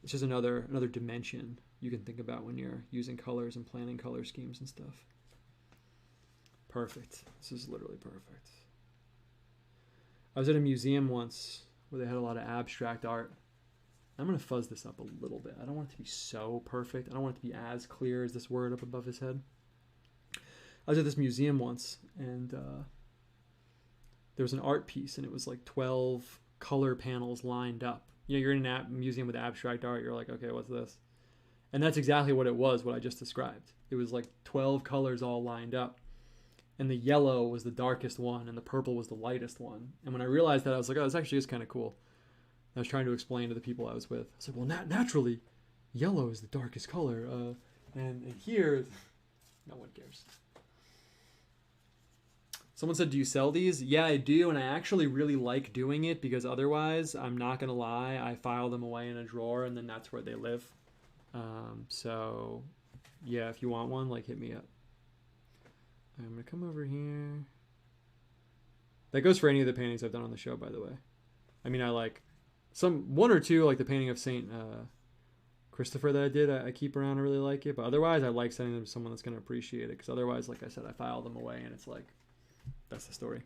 It's just another dimension you can think about when you're using colors and planning color schemes and stuff. Perfect. This is literally perfect. I was at a museum once where they had a lot of abstract art. I'm going to fuzz this up a little bit. I don't want it to be so perfect. I don't want it to be as clear as this word up above his head. I was at this museum once, and there was an art piece, and it was like 12 color panels lined up. You know, you're in a museum with abstract art. You're like, okay, what's this? And that's exactly what it was, what I just described. It was like 12 colors all lined up. And the yellow was the darkest one, and the purple was the lightest one. And when I realized that, I was like, oh, this actually is kind of cool. I was trying to explain to the people I was with. I was like, well, naturally, yellow is the darkest color. And here, no one cares. Someone said, do you sell these? Yeah, I do, and I actually really like doing it because otherwise, I'm not going to lie, I file them away in a drawer, and then that's where they live. So, yeah, if you want one, like, hit me up. I'm going to come over here. That goes for any of the paintings I've done on the show, by the way. I mean, I like one or two, like the painting of Saint Christopher that I did, I keep around, I really like it. But otherwise, I like sending them to someone that's going to appreciate it. Because otherwise, like I said, I file them away, and it's like, that's the story.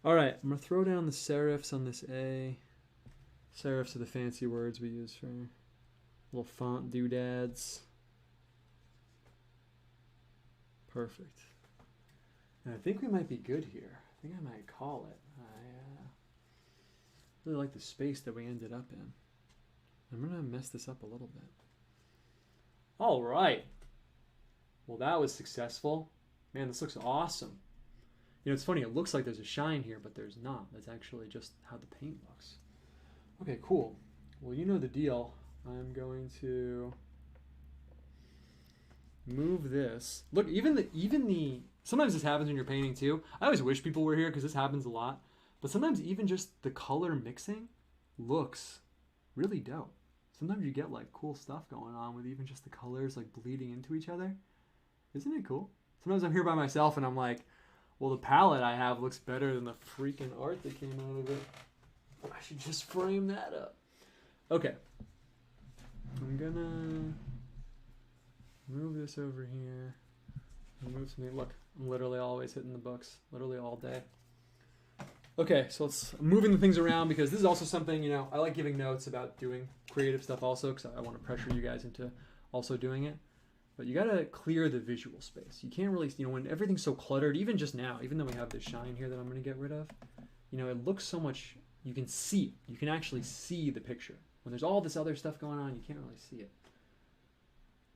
All right, I'm going to throw down the serifs on this A. Serifs are the fancy words we use for little font doodads. Perfect. And I think we might be good here. I think I might call it. I really like the space that we ended up in. I'm going to mess this up a little bit. All right. Well, that was successful. Man, this looks awesome. You know, it's funny. It looks like there's a shine here, but there's not. That's actually just how the paint looks. Okay, cool. Well, you know the deal. I'm going to move this. Look, even the sometimes this happens when you're painting too. I always wish people were here because this happens a lot. But sometimes even just the color mixing looks really dope. Sometimes you get like cool stuff going on with even just the colors like bleeding into each other. Isn't it cool? Sometimes I'm here by myself and I'm like, well, the palette I have looks better than the freaking art that came out of it. I should just frame that up. Okay. I'm gonna move this over here. Move something. Look, I'm literally always hitting the books. Literally all day. Okay, so I'm moving the things around because this is also something, you know, I like giving notes about doing creative stuff also because I want to pressure you guys into also doing it. But you got to clear the visual space. You can't really, you know, when everything's so cluttered, even just now, even though we have this shine here that I'm going to get rid of, you know, it looks so much, you can see it. You can actually see the picture. When there's all this other stuff going on, you can't really see it.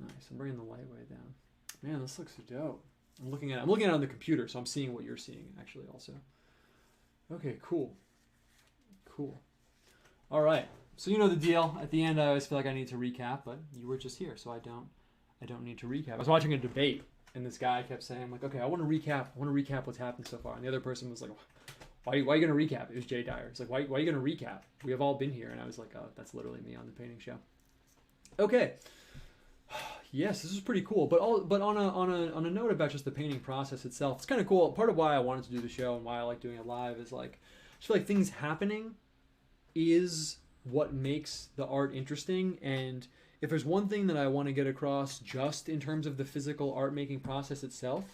Nice, I'm bringing the light way down. Man, this looks dope. I'm looking at it on the computer, so I'm seeing what you're seeing actually also. Okay, cool. Cool. All right, so you know the deal. At the end, I always feel like I need to recap, but you were just here, so I don't need to recap. I was watching a debate And this guy kept saying, like, okay, I want to recap what's happened so far. And the other person was like, why are you going to recap? It was Jay Dyer. It's like, why are you going to recap? We have all been here. And I was like, oh, that's literally me on the painting show. Okay. Yes, this is pretty cool. But on a note about just the painting process itself, it's kind of cool. Part of why I wanted to do the show and why I like doing it live is like, I just feel like things happening is what makes the art interesting. And if there's one thing that I want to get across just in terms of the physical art making process itself,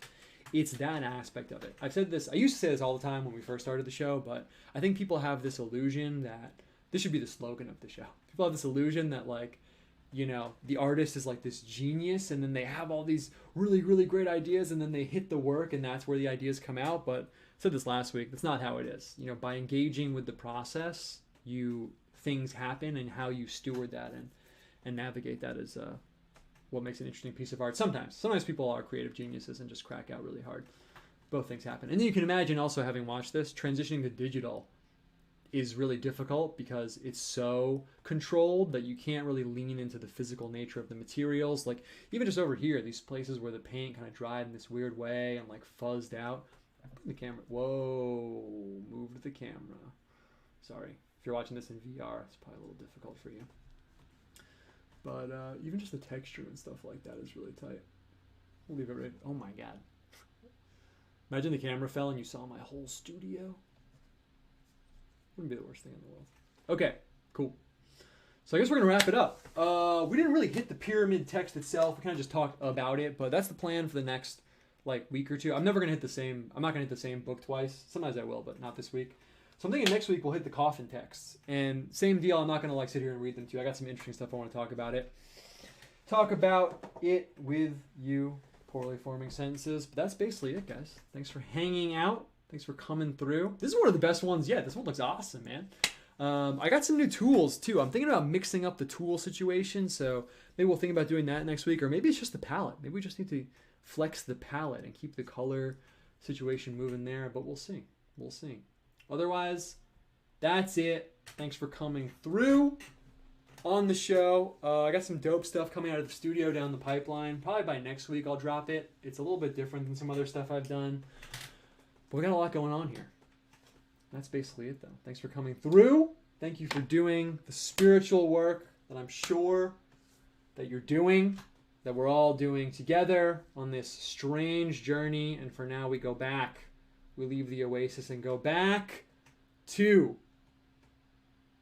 it's that aspect of it. I've said this, I used to say this all the time when we first started the show, but I think people have this illusion that, this should be the slogan of the show. People have this illusion that like, you know, the artist is like this genius and then they have all these really, really great ideas and then they hit the work and that's where the ideas come out. But I said this last week, that's not how it is. You know, by engaging with the process, things happen, and how you steward that and navigate that is what makes an interesting piece of art. Sometimes people are creative geniuses and just crack out really hard. Both things happen. And then you can imagine also, having watched this, transitioning to digital is really difficult because it's so controlled that you can't really lean into the physical nature of the materials. Like even just over here, these places where the paint kind of dried in this weird way and like fuzzed out. I put the camera, whoa, moved the camera. Sorry. If you're watching this in VR, it's probably a little difficult for you. But even just the texture and stuff like that is really tight. We'll leave it right. Oh my God. Imagine the camera fell and you saw my whole studio. Wouldn't be the worst thing in the world. Okay, cool. So I guess we're going to wrap it up. We didn't really hit the pyramid text itself. We kind of just talked about it, but that's the plan for the next like week or two. I'm not going to hit the same book twice. Sometimes I will, but not this week. So I'm thinking next week we'll hit the coffin texts. And same deal, I'm not going to like sit here and read them to you. I got some interesting stuff I want to talk about it. Talk about it with you, poorly forming sentences. But that's basically it, guys. Thanks for hanging out. Thanks for coming through. This is one of the best ones yet. This one looks awesome, man. I got some new tools too. I'm thinking about mixing up the tool situation. So maybe we'll think about doing that next week. Or maybe it's just the palette. Maybe we just need to flex the palette and keep the color situation moving there. But we'll see. We'll see. Otherwise, that's it. Thanks for coming through on the show. I got some dope stuff coming out of the studio down the pipeline. Probably by next week I'll drop it. It's a little bit different than some other stuff I've done. But we got a lot going on here. That's basically it, though. Thanks for coming through. Thank you for doing the spiritual work that I'm sure that you're doing, that we're all doing together on this strange journey. And for now, we go back. We leave the oasis and go back to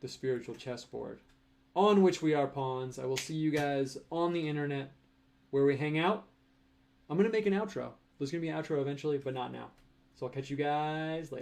the spiritual chessboard on which we are pawns. I will see you guys on the internet where we hang out. I'm going to make an outro. There's going to be an outro eventually, but not now. So I'll catch you guys later.